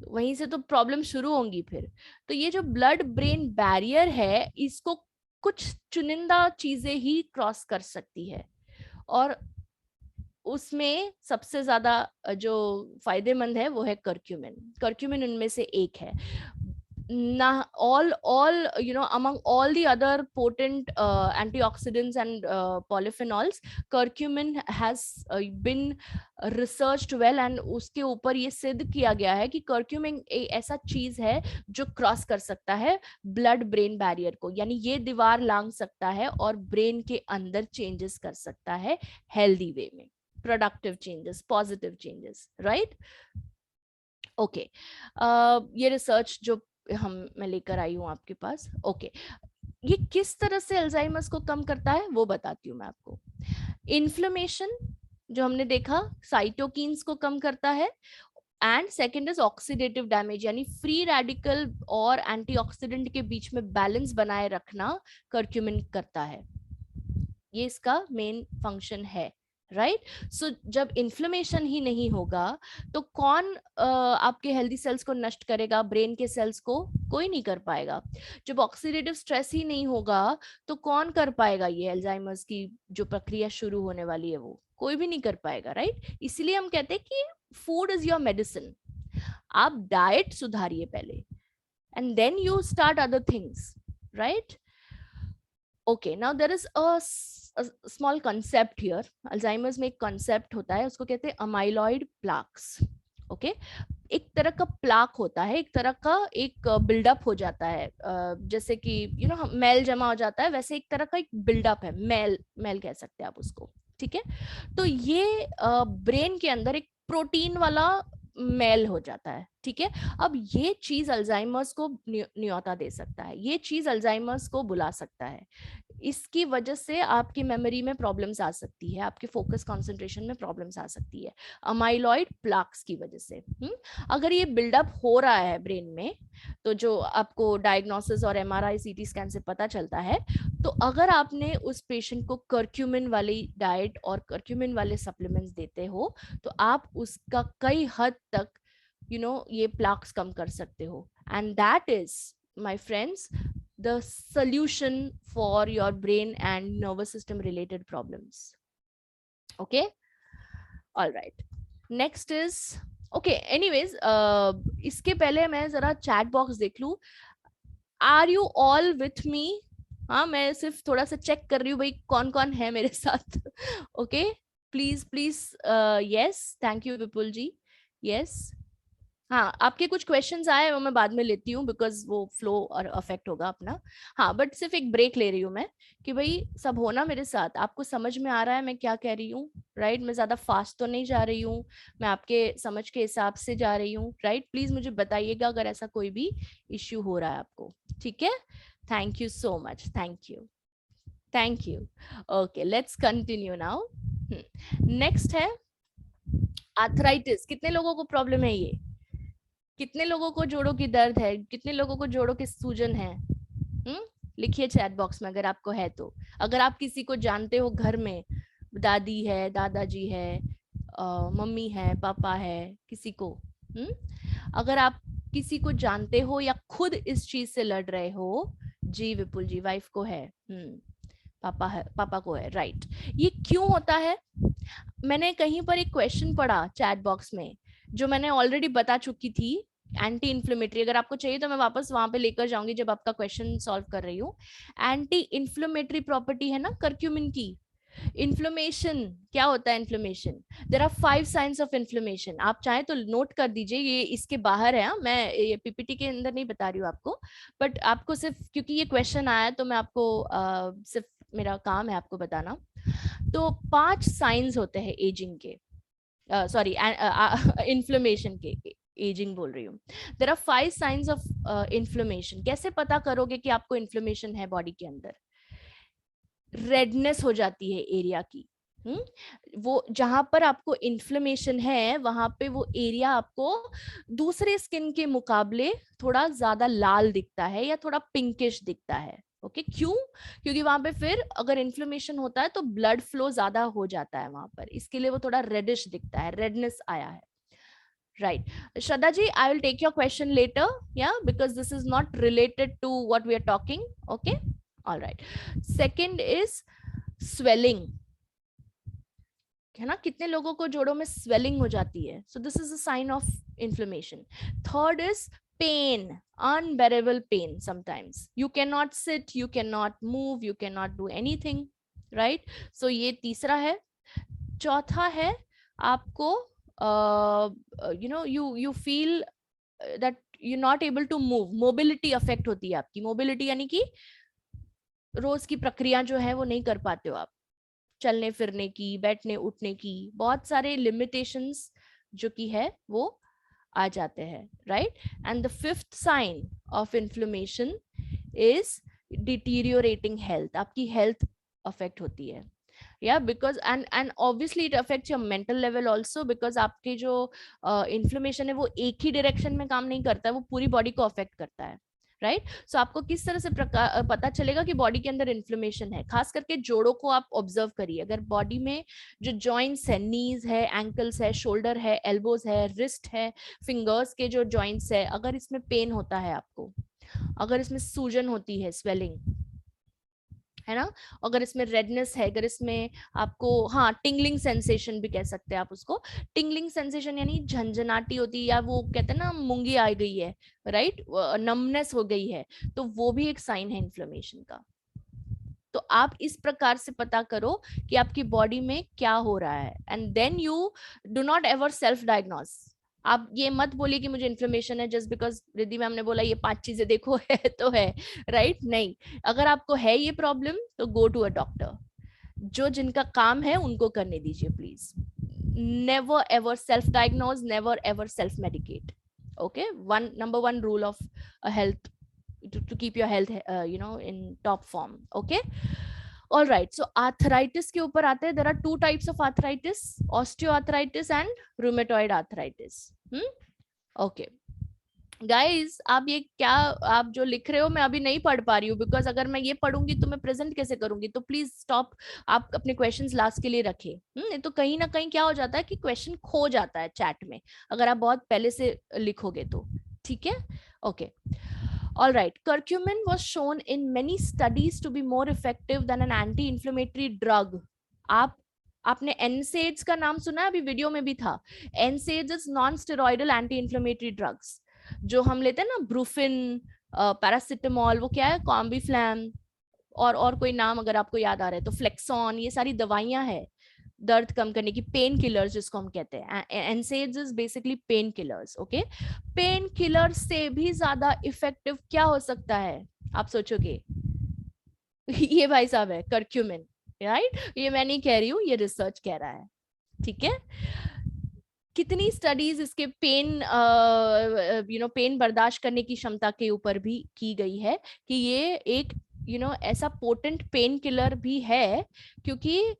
वहीं से तो प्रॉब्लम शुरू होंगी फिर। तो ये जो ब्लड ब्रेन बैरियर है, इसको कुछ चुनिंदा चीजें ही क्रॉस कर सकती है, और उसमें सबसे ज्यादा जो फायदेमंद है वो है कर्क्यूमिन। कर्क्यूमिन उनमें से एक है। all you know, among all the other potent antioxidants and polyphenols, curcumin has been researched well, and उसके ऊपर ये सिद्ध किया गया है कि curcumin एक ऐसा चीज है जो क्रॉस कर सकता है ब्लड ब्रेन बैरियर को, यानी ये दीवार लांघ सकता है और ब्रेन के अंदर चेंजेस कर सकता है हेल्दी वे में, productive changes, positive changes, right? Okay, ये रिसर्च जो मैं लेकर आई हूं आपके पास, ओके, ये किस तरह से अल्जाइमर्स को कम करता है वो बताती हूँ मैं आपको। इन्फ्लेमेशन जो हमने देखा, साइटोकिन्स को कम करता है, and second is oxidative damage, यानी फ्री रेडिकल और एंटीऑक्सीडेंट के बीच में बैलेंस बनाए रखना कर्क्यूमिन करता है, ये इसका मेन फंक्शन है, राइट? सो जब इन्फ्लेमेशन ही नहीं होगा तो कौन आपके हेल्दी सेल्स को नष्ट करेगा? ब्रेन के सेल्स को कोई नहीं कर पाएगा। जब ऑक्सीडेटिव स्ट्रेस ही नहीं होगा तो कौन कर पाएगा? ये अल्जाइमर्स की जो प्रक्रिया शुरू होने वाली है वो कोई भी नहीं कर पाएगा, राइट? इसलिए हम कहते हैं कि फूड इज योर मेडिसिन। आप डाइट सुधारिए पहले and then you start other things, right? Okay, now there is a small concept here. Alzheimer's में एक कंसेप्ट होता है, उसको कहते हैं अमाइलॉइड प्लाक्स। ओके, एक तरह का प्लाक होता है, एक तरह का एक बिल्डअप हो जाता है, जैसे कि यू नो मेल जमा हो जाता है, वैसे एक तरह का एक बिल्डअप है, मेल कह सकते हैं आप उसको, ठीक है? तो ये ब्रेन के अंदर एक प्रोटीन वाला मेल हो जाता है, ठीक है? अब ये चीज अल्जाइमर्स को न्योता दे सकता है, ये चीज अल्जाइमर्स को बुला सकता है। इसकी वजह से आपकी मेमोरी में प्रॉब्लम्स आ सकती है, आपके फोकस कंसंट्रेशन में प्रॉब्लम्स आ सकती है, अमाइलॉइड प्लाक्स की वजह से। अगर ये बिल्डअप हो रहा है ब्रेन में, तो जो आपको डायग्नोसिस और एमआरआई सीटी स्कैन से पता चलता है, तो अगर आपने उस पेशेंट को कर्क्यूमिन वाली डाइट और कर्क्यूमिन वाले सप्लीमेंट्स देते हो तो आप उसका कई हद तक ये प्लाक्स कम कर सकते हो, and that is my friends the solution for your brain and nervous system related problems. Okay, all right, next is okay, anyways इसके पहले मैं जरा चैट बॉक्स देख लूं। Are you all with me? हाँ, मैं सिर्फ थोड़ा सा चेक कर रही हूँ भाई कौन कौन है मेरे साथ। Okay, please please, yes, thank you Vipul ji, yes. हाँ, आपके कुछ क्वेश्चंस आए वो मैं बाद में लेती हूँ, बिकॉज वो फ्लो और अफेक्ट होगा अपना। हाँ, बट सिर्फ एक ब्रेक ले रही हूँ मैं कि भाई सब हो ना मेरे साथ, आपको समझ में आ रहा है मैं क्या कह रही हूँ, राइट? मैं ज्यादा फास्ट तो नहीं जा रही हूँ, मैं आपके समझ के हिसाब से जा रही हूँ, राइट? प्लीज मुझे बताइएगा अगर ऐसा कोई भी इश्यू हो रहा है आपको, ठीक है? Thank you so much, thank you, thank you. Okay, let's continue now. Next है आर्थराइटिस। कितने लोगों को प्रॉब्लम है ये? कितने लोगों को जोड़ों की दर्द है? कितने लोगों को जोड़ों की सूजन है? लिखिए चैट बॉक्स में अगर आपको है तो। अगर आप किसी को जानते हो घर में, दादी है, दादाजी है, मम्मी है, पापा है, किसी को, अगर आप किसी को जानते हो या खुद इस चीज से लड़ रहे हो, जी विपुल जी, वाइफ को है, पापा है, पापा को है, राइट? ये क्यों होता है? मैंने कहीं पर एक क्वेश्चन पढ़ा चैट बॉक्स में जो मैंने ऑलरेडी बता चुकी थी, एंटी इन्फ्लेमेटरी। अगर आपको चाहिए तो मैं वापस वहां पे लेकर जाऊंगी जब आपका क्वेश्चन सॉल्व कर रही हूँ। एंटी इन्फ्लेमेटरी प्रॉपर्टी है ना कर्क्यूमिन की। इन्फ्लेमेशन क्या होता है? Inflammation, there are 5 signs of inflammation. आप चाहें तो नोट कर दीजिए, ये इसके बाहर है, मैं ये पीपीटी के अंदर नहीं बता रही हूँ आपको, बट आपको सिर्फ क्योंकि ये क्वेश्चन आया तो मैं आपको सिर्फ मेरा काम है आपको बताना। तो 5 साइंस होते हैं एजिंग के, सॉरी इन्फ्लेमेशन के, एजिंग बोल रही हूँ। There are 5 signs of inflammation. कैसे पता करोगे कि आपको इन्फ्लेमेशन है बॉडी के अंदर? रेडनेस हो जाती है एरिया की, वो जहां पर आपको इन्फ्लेमेशन है वहां पे वो एरिया आपको दूसरे स्किन के मुकाबले थोड़ा ज्यादा लाल दिखता है या थोड़ा पिंकिश दिखता है। ओके, क्यों? क्योंकि वहां पे फिर अगर इन्फ्लेमेशन होता है तो ब्लड फ्लो ज्यादा हो जाता है वहां पर, इसके लिए वो थोड़ा रेडिश दिखता है, रेडनेस आया है, right? Shraddha ji, I will take your question later, yeah, because this is not related to what we are talking. Okay, all right. Second is swelling, है ना? कितने लोगों को जोड़ों में स्वेलिंग हो जाती है? So this is a sign of inflammation. Third is pain, unbearable pain. Sometimes you cannot sit, you cannot move, you cannot do anything, right? So ये तीसरा है. चौथा है आपको you feel that you're not able to move, mobility affect होती है आपकी. mobility यानी कि रोज की प्रक्रिया जो है वो नहीं कर पाते हो आप, चलने फिरने की, बैठने उठने की, बहुत सारे लिमिटेशंस जो कि है वो आ जाते हैं, right? And the fifth sign of inflammation is deteriorating health. आपकी हेल्थ अफेक्ट होती है. या because and obviously it affects your mental level also, because आपके जो इन्फ्लेमेशन है वो एक ही डायरेक्शन में काम नहीं करता है, वो पूरी बॉडी को अफेक्ट करता है, राइट? सो आपको किस तरह से पता चलेगा कि बॉडी के अंदर इन्फ्लेमेशन है? खास करके जोड़ों को आप ऑब्जर्व करिए. अगर बॉडी में जो जॉइंट्स है, नीज है, एंकल्स है, शोल्डर है, एल्बोज है, रिस्ट है, फिंगर्स के जो जॉइंट्स है, अगर इसमें पेन होता है आपको, अगर इसमें सूजन होती है, स्वेलिंग है ना, अगर इसमें रेडनेस है, अगर इसमें आपको, हाँ, टिंगलिंग सेंसेशन भी कह सकते हैं आप उसको. टिंगलिंग सेंसेशन यानी झंझनाटी होती है, या वो कहते हैं ना मूंगी आ गई है, राइट, नमनेस हो गई है, तो वो भी एक साइन है इन्फ्लेमेशन का. तो आप इस प्रकार से पता करो कि आपकी बॉडी में क्या हो रहा है, and then you do not ever self diagnose. आप ये मत बोलिए कि मुझे इन्फ्लेमेशन है जस्ट बिकॉज रिद्धि मैम ने बोला ये 5 चीजें देखो है तो है, राइट? नहीं, अगर आपको है ये प्रॉब्लम तो गो टू अ डॉक्टर. जो जिनका काम है उनको करने दीजिए please. Never ever self diagnose, never ever self medicate. Okay, number one rule of a health, to keep your health in top form. Okay, all right, so arthritis के ऊपर आते हैं. There are 2 types of arthritis, osteoarthritis and rheumatoid arthritis. Okay guys, आप ये क्या, आप जो लिख रहे हो मैं अभी नहीं पढ़ पा रही हूँ, बिकॉज अगर मैं ये पढ़ूंगी तो मैं प्रेजेंट कैसे करूंगी? तो प्लीज स्टॉप, आप अपने क्वेश्चंस लास्ट के लिए रखें. नहीं तो कहीं ना कहीं क्या हो जाता है कि क्वेश्चन खो जाता है चैट में, अगर आप बहुत पहले से लिखोगे तो. ठीक है, okay. All right, curcumin was shown in many studies to be more effective than an anti-inflammatory drug. आपने NSAIDs का नाम सुना है? अभी वीडियो में भी था. NSAIDs is non-steroidal anti-inflammatory drugs. जो हम लेते हैं ना, ब्रूफिन, पैरासिटामोल, वो क्या है, कॉम्बीफ्लैम, और कोई नाम अगर आपको याद आ रहा है तो फ्लेक्सॉन, ये सारी दवाइयां हैं दर्द कम करने की, पेन किलर्स जिसको हम कहते हैं. NSAIDs is basically pain killers. Okay, pain killer से भी ज्यादा इफेक्टिव क्या हो सकता है आप सोचोगे? ये भाई साहब है कर्क्यूमिन, राइट? ये मैं नहीं कह रही हूँ, ये रिसर्च कह रहा है. ठीक है, कितनी स्टडीज इसके पेन पेन बर्दाश्त करने की क्षमता के ऊपर भी की गई है कि ये एक ऐसा पोटेंट पेन किलर भी है, क्योंकि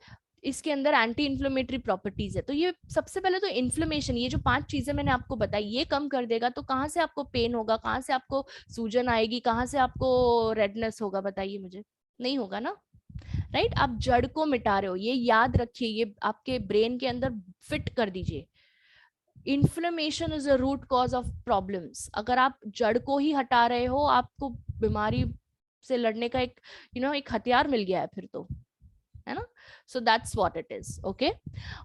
इसके अंदर एंटी इन्फ्लेमेटरी प्रॉपर्टीज है. तो ये सबसे पहले तो इन्फ्लेमेशन, ये जो 5 चीजें मैंने आपको बताई, ये कम कर देगा. तो कहाँ से आपको पेन होगा, कहाँ से आपको सूजन आएगी, कहाँ से आपको रेडनेस होगा? बताइए मुझे. नहीं होगा ना, राइट? आप जड़ को मिटा रहे हो, ये याद रखिए, ये आपके ब्रेन के अंदर फिट कर दीजिए. Inflammation is a root cause of problems. अगर आप जड़ को ही हटा रहे हो, आपको बीमारी से लड़ने का एक एक हथियार मिल गया है फिर तो, है ना? So that's what it is. Okay,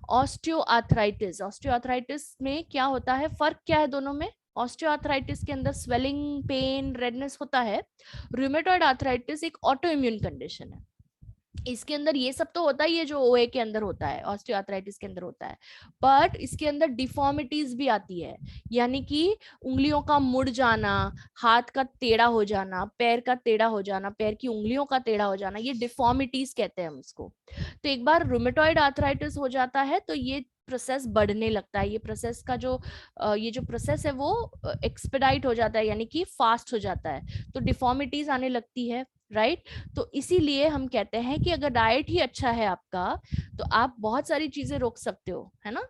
osteoarthritis. Osteoarthritis में क्या होता है, फर्क क्या है दोनों में? ऑस्टियोआर्थराइटिस के अंदर स्वेलिंग, पेन, रेडनेस होता है. रूमेटॉइड आर्थराइटिस एक ऑटो इम्यून कंडीशन है. इसके अंदर ये सब तो होता ही है जो ओए के अंदर होता है, ऑस्टियोआर्थराइटिस के अंदर होता है, बट इसके अंदर डिफॉर्मिटीज भी आती है. यानी कि उंगलियों का मुड़ जाना, हाथ का टेढ़ा हो जाना, पैर का टेढ़ा हो जाना, पैर की उंगलियों का टेढ़ा हो जाना, ये डिफॉर्मिटीज कहते हैं हम इसको. तो एक बार रूमेटॉइड आर्थराइटिस हो जाता है तो ये प्रोसेस बढ़ने लगता है. ये प्रोसेस का जो ये जो प्रोसेस है वो एक्सपेडाइट हो जाता है, यानी कि फास्ट हो जाता है. तो डिफॉर्मिटीज आने लगती है, राइट? तो इसीलिए हम कहते हैं कि अगर डाइट ही अच्छा है आपका तो आप बहुत सारी चीजें रोक सकते हो, है ना?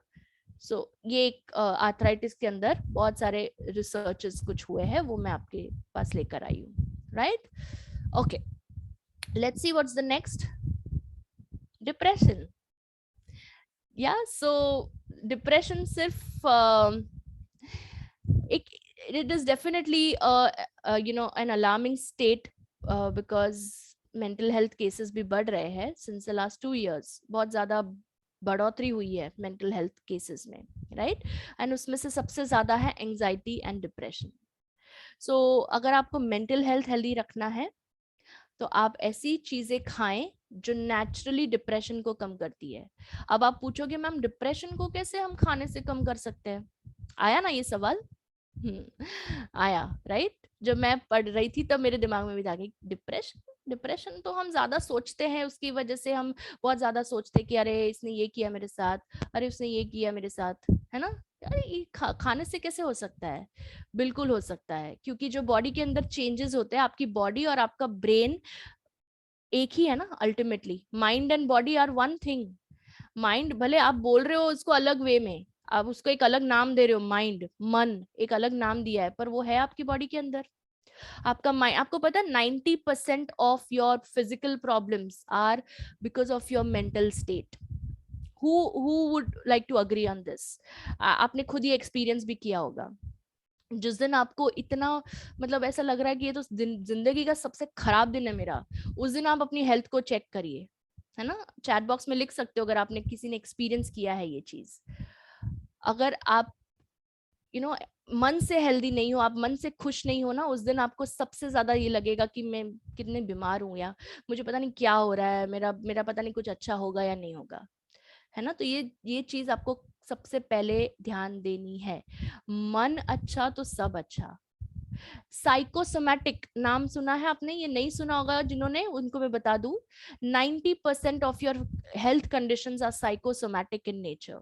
सो ये एक आर्थराइटिस के अंदर बहुत सारे रिसर्चेस कुछ हुए हैं, वो मैं आपके पास लेकर आई हूँ, right? Okay, let's see what's the next. Depression. या सो डिप्रेशन सिर्फ it is definitely an alarming state because mental health cases भी बढ़ रहे हैं since the last 2 years. बहुत ज्यादा बढ़ोतरी हुई है mental health cases में, right? And उसमें से सबसे ज्यादा है anxiety and depression. सो अगर आपको मेंटल हेल्थ हेल्दी रखना है तो आप ऐसी चीजें खाएं जो नेचुरली डिप्रेशन को कम करती है। अब आप पूछोगे मैम डिप्रेशन को कैसे हम खाने से कम कर सकते हैं? आया ना ये सवाल? आया, राइट? जब मैं पढ़ रही थी तब मेरे दिमाग में भी था कि डिप्रेशन, डिप्रेशन तो हम ज्यादा सोचते हैं, उसकी वजह से हम बहुत ज्यादा सोचते हैं कि अरे इसने ये किया मेरे साथ, अरे उसने ये किया मेरे साथ, है ना? अरे ये खाने से कैसे हो सकता है? बिल्कुल हो सकता है, क्योंकि जो बॉडी के अंदर चेंजेस होते हैं, आपकी बॉडी और आपका ब्रेन एक ही है ना ultimately. Mind and body are one thing. Mind भले आप बोल रहे हो उसको अलग वे में, आप उसको एक अलग नाम दे रहे हो, माइंड, मन एक अलग नाम दिया है, पर वो है आपकी बॉडी के अंदर। आपका माइंड, आपको पता है 90% of your physical problems are because of your mental state. Who would like to agree on this? आपने खुद ही एक्सपीरियंस भी किया होगा। जिस दिन आपको इतना मतलब ऐसा लग रहा है कि ये तो जिंदगी का सबसे खराब दिन है मेरा, उस दिन आप अपनी हेल्थ को चेक करिए, है ना? चैट बॉक्स में लिख सकते हो अगर आपने किसी ने एक्सपीरियंस किया है ये चीज। अगर आप मन से हेल्दी नहीं हो, आप मन से खुश नहीं हो ना, उस दिन आपको सबसे ज्यादा ये लगेगा कि मैं कितने बीमार हूँ, या मुझे पता नहीं क्या हो रहा है, मेरा मेरा पता नहीं कुछ अच्छा होगा या नहीं होगा, है ना? तो ये चीज आपको सबसे पहले ध्यान देनी है। मन अच्छा तो सब अच्छा। साइकोसोमैटिक नाम सुना है आपने? ये नहीं सुना होगा जिन्होंने, उनको मैं बता दूं, 90% of your health conditions are psychosomatic in nature.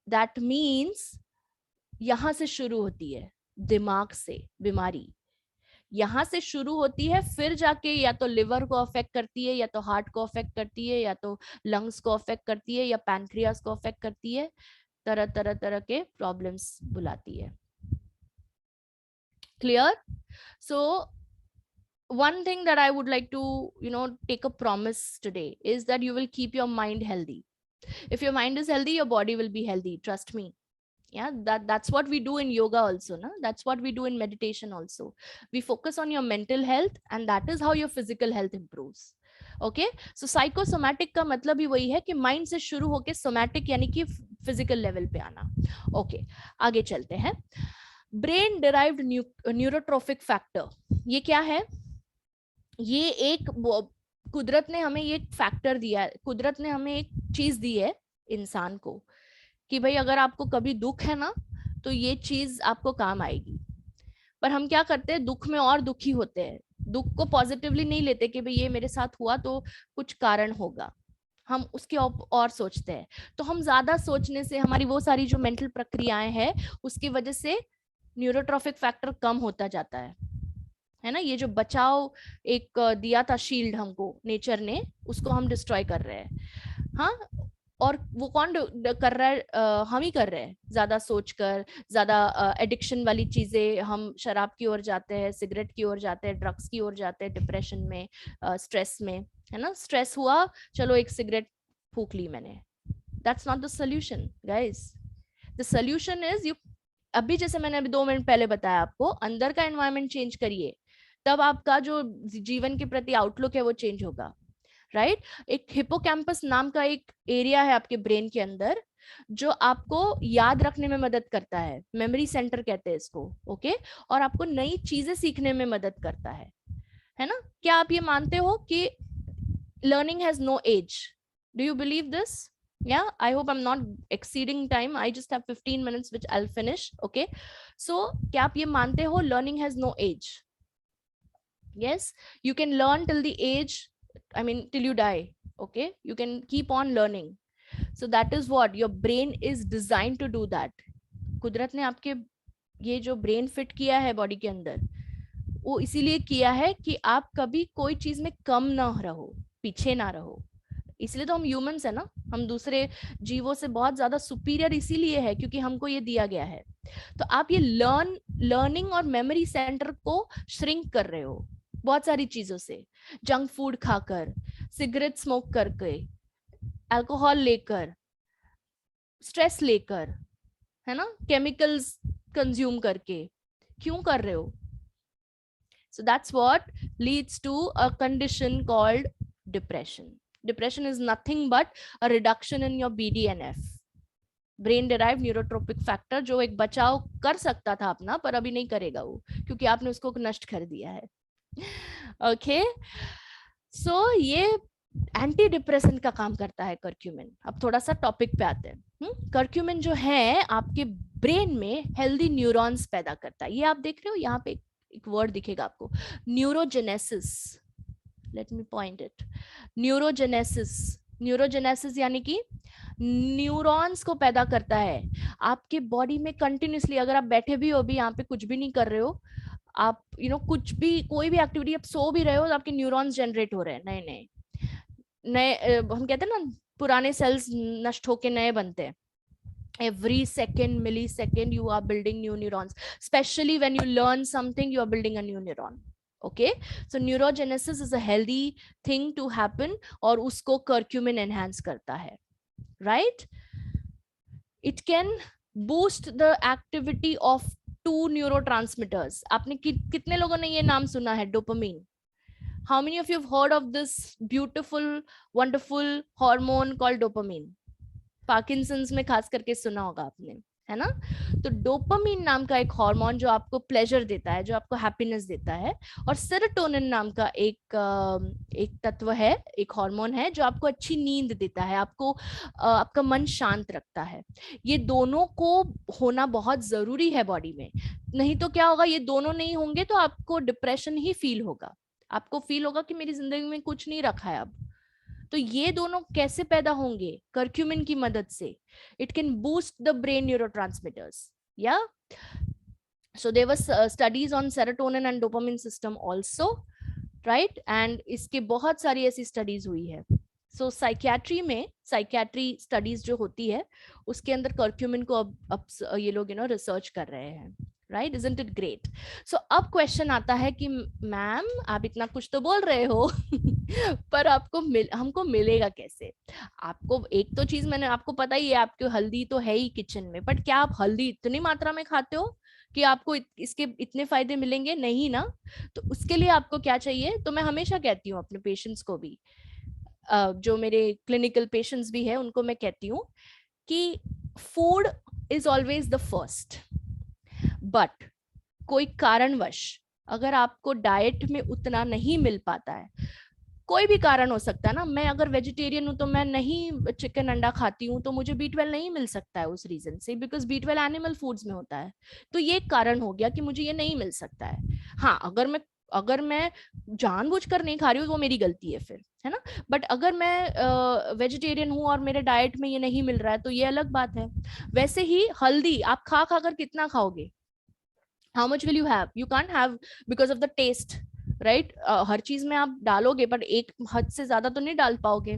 That means यहां से शुरू होती है, दिमाग से बीमारी यहां से शुरू होती है, फिर जाके या तो लिवर को अफेक्ट करती है, या तो हार्ट को अफेक्ट करती है, या तो लंग्स को अफेक्ट करती है, या पैनक्रियास को अफेक्ट करती है, तरह तरह तरह के प्रॉब्लम्स बुलाती है। Clear? So one thing that I would like to take a promise today is that you will keep your mind healthy. If your mind is healthy, your body will be healthy, trust me. Yeah, that's what we do in yoga also, na? That's what we do in meditation also. We focus on your mental health, and that is how your physical health improves. Okay, so psychosomatic का मतलब ही वही है कि माइंड से शुरू होके सोमैटिक यानी कि फिजिकल लेवल पे आना। ओके, आगे चलते हैं। ब्रेन डिराइव्ड न्यूरोट्रोफिक फैक्टर, ये क्या है? ये एक कुदरत ने हमें ये फैक्टर दिया है, कुदरत ने हमें एक चीज दी है इंसान को, कि भाई अगर आपको कभी दुख है ना, तो ये चीज आपको काम आएगी। पर हम क्या करते हैं, दुख में और दुखी होते हैं, दुख को पॉजिटिवली नहीं लेते कि भाई ये मेरे साथ हुआ तो कुछ कारण होगा, हम उसके और सोचते हैं। तो हम ज्यादा सोचने से हमारी वो सारी जो मेंटल प्रक्रियाएं हैं, उसकी वजह से न्यूरोट्रॉफिक फैक्टर कम होता जाता है ना? ये जो बचाव एक दिया था शील्ड हमको नेचर ने, उसको हम डिस्ट्रॉय कर रहे हैं। हाँ, और वो कौन कर रहा है? हम ही कर रहे हैं, ज्यादा सोचकर, ज्यादा एडिक्शन वाली चीजें, हम शराब की ओर जाते हैं, सिगरेट की ओर जाते हैं, ड्रग्स की ओर जाते हैं, डिप्रेशन में, स्ट्रेस में, है ना? स्ट्रेस हुआ, चलो एक सिगरेट फूक ली मैंने। That's not the solution guys. The solution is you, अभी जैसे मैंने अभी 2 मिनट पहले बताया आपको, अंदर का एनवायरनमेंट चेंज करिए, तब आपका जो जीवन के प्रति आउटलुक है वो चेंज होगा, राइट? एक हिपोकैम्पस नाम का एक एरिया है आपके ब्रेन के अंदर, जो आपको याद रखने में मदद करता है, मेमोरी सेंटर कहते हैं इसको, ओके? और आपको नई चीजें सीखने में मदद करता है ना? क्या आप ये मानते हो कि learning has no age? Do you believe this? Yeah, I hope I'm not exceeding time. I just have 15 minutes which I'll finish. Okay, so क्या आप ये मानते हो learning has no age? Yes, you can learn till the age, I mean till you die. Okay, you can keep on learning. So that is what your brain is designed to do that. कुदरत ने आपके ये जो ब्रेन फिट किया है बॉडी के अंदर, वो इसीलिए किया है कि आप कभी कोई चीज में कम ना रहो, पीछे ना रहो। इसलिए तो हम ह्यूमंस है ना, हम दूसरे जीवों से बहुत ज्यादा सुपीरियर इसीलिए है क्योंकि हमको ये दिया गया है। तो आप ये लर्निंग और मेमोरी सेंटर को श्रिंक कर रहे हो बहुत सारी चीजों से, जंक फूड खाकर, सिगरेट स्मोक करके, अल्कोहल लेकर, स्ट्रेस लेकर, है ना, केमिकल्स कंज्यूम करके। क्यों कर रहे हो? So that's what leads to a condition called depression. Depression is nothing but a reduction in your BDNF. Brain derive neurotrophic factor, जो एक बचाव कर सकता था अपना, पर अभी नहीं करेगा वो, क्योंकि आपने उसको नष्ट कर दिया है. ओके, सो ये एंटी डिप्रेसेंट का काम करता है करक्यूमिन. अब थोड़ा सा टॉपिक पे आते हैं. करक्यूमिन जो है आपके ब्रेन में हेल्दी न्यूरॉन्स पैदा करता है. ये आप देख रहे हो यहाँ पे एक वर्ड दिखेगा आपको, neurogenesis. Let me point it. Neurogenesis. Neurogenesis यानी कि न्यूरॉन्स को पैदा करता है आपके बॉडी में कंटिन्यूसली. अगर आप बैठे भी हो, अभी यहाँ पे कुछ भी नहीं कर रहे हो, आप कुछ भी, कोई भी एक्टिविटी, आप सो भी रहे हो, तो आपके न्यूरॉन्स जनरेट हो रहे हैं नए नए नए. हम कहते हैं ना, पुराने सेल्स नष्ट होके नए बनते हैं. Every second, millisecond, you are building new neurons. Especially when you learn something, you are building a new neuron. Okay, so neurogenesis is a healthy thing to happen, और उसको curcumin enhance करता है, right? It can boost the activity of two neurotransmitters. आपने कितने लोगों ने ये नाम सुना है, dopamine? How many of you have heard of this beautiful, wonderful hormone called dopamine? Parkinson's में खास करके सुना होगा आपने, है ना? तो डोपामीन नाम का एक हार्मोन जो आपको प्लेजर देता है, जो आपको हैप्पीनेस देता है, और सेरोटोनिन नाम का एक तत्व है, एक हार्मोन है जो आपको अच्छी नींद देता है, आपको आपका मन शांत रखता है. ये दोनों को होना बहुत जरूरी है बॉडी में. नहीं तो क्या होगा, ये दोनों नहीं होंगे तो आपको डिप्रेशन ही फील होगा. आपको फील होगा कि मेरी जिंदगी में कुछ नहीं रखा है अब. तो ये दोनों कैसे पैदा होंगे? करक्यूमिन की मदद से. It can boost the brain neurotransmitters. या so there was studies on serotonin and dopamine system also, right? and इसके बहुत सारी ऐसी स्टडीज हुई है. सो साइकियाट्री में, साइकियाट्री स्टडीज जो होती है, उसके अंदर करक्यूमिन को अब ये लोग रिसर्च कर रहे हैं. Right, isn't it great? So अब क्वेश्चन आता है कि मैम आप इतना कुछ तो बोल रहे हो पर आपको हमको मिलेगा कैसे? आपको एक तो चीज मैंने आपको पता ही है, आपको हल्दी तो है ही किचन में, बट क्या आप हल्दी इतनी मात्रा में खाते हो कि आपको इसके इतने फायदे मिलेंगे? नहीं ना. तो उसके लिए आपको क्या चाहिए? तो मैं हमेशा कहती हूँ अपने पेशेंट्स को भी, जो मेरे क्लिनिकल पेशेंट्स भी है, उनको मैं कहती हूँ कि food is always the first, but कोई कारणवश अगर आपको डाइट में उतना नहीं मिल पाता है, कोई भी कारण हो सकता है ना. मैं अगर वेजिटेरियन हूं तो मैं नहीं चिकन अंडा खाती हूँ, तो मुझे B12 नहीं मिल सकता है उस रीजन से, बिकॉज B12 एनिमल फूड्स में होता है. तो ये कारण हो गया कि मुझे ये नहीं मिल सकता है. हाँ, अगर मैं जानबूझकर नहीं खा रही हूँ वो मेरी गलती है फिर, है ना. बट अगर मैं वेजिटेरियन हूँ और मेरे डाइट में ये नहीं मिल रहा है, तो ये अलग बात है. वैसे ही हल्दी आप खा कर कितना खाओगे? how much will you have? You can't have because of the taste, right? हर चीज में आप डालोगे, पर एक हद से ज्यादा तो नहीं डाल पाओगे.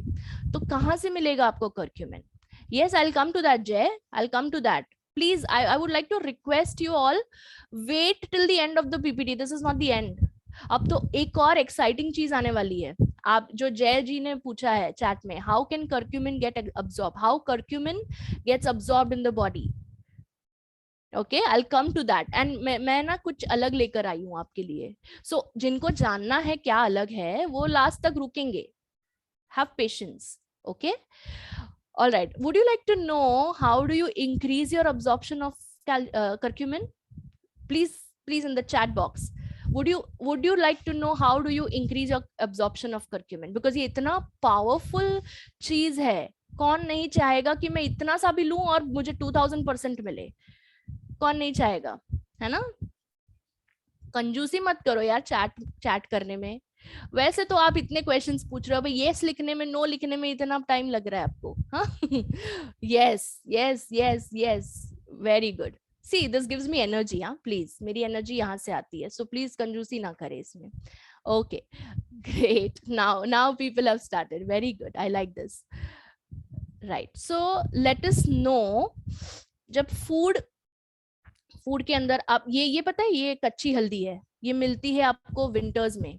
तो कहाँ से मिलेगा आपको curcumin? Yes, I'll come to that, Jay. I'll come to that. Please, I would like to request you all, wait till the end of the PPT. This is not the end. अब तो एक और एक्साइटिंग चीज आने वाली है. आप जो जय जी ने पूछा है चैट में, how can curcumin get absorb, how curcumin gets absorbed in the body. Okay, I come to that. And मैं ना कुछ अलग लेकर आई हूँ आपके लिए. सो जिनको जानना है क्या अलग है, वो लास्ट तक रुकेंगे. Have patience. Okay, all right. Would you like to know how do you increase your absorption of curcumin? Please in the chat box, would you like to know how do you increase your absorption of curcumin? because ये इतना पावरफुल चीज है. कौन नहीं चाहेगा कि मैं इतना सा भी लूं और मुझे 2000% मिले? कौन नहीं चाहेगा, है ना. कंजूसी मत करो यार चैट करने में. वैसे तो आप इतने क्वेश्चंस पूछ रहे हो, भाई यस लिखने में, नो लिखने में इतना टाइम लग रहा है आपको. हाँ, yes yes yes yes, very good. See, this gives me energy. हाँ, प्लीज, मेरी एनर्जी यहाँ से आती है, सो प्लीज कंजूसी ना करे इसमें. Okay, great. Now people have started. Very good, I like this. Right, so let us know, जब फूड के अंदर आप ये पता है, ये कच्ची हल्दी है, ये मिलती है आपको विंटर्स में.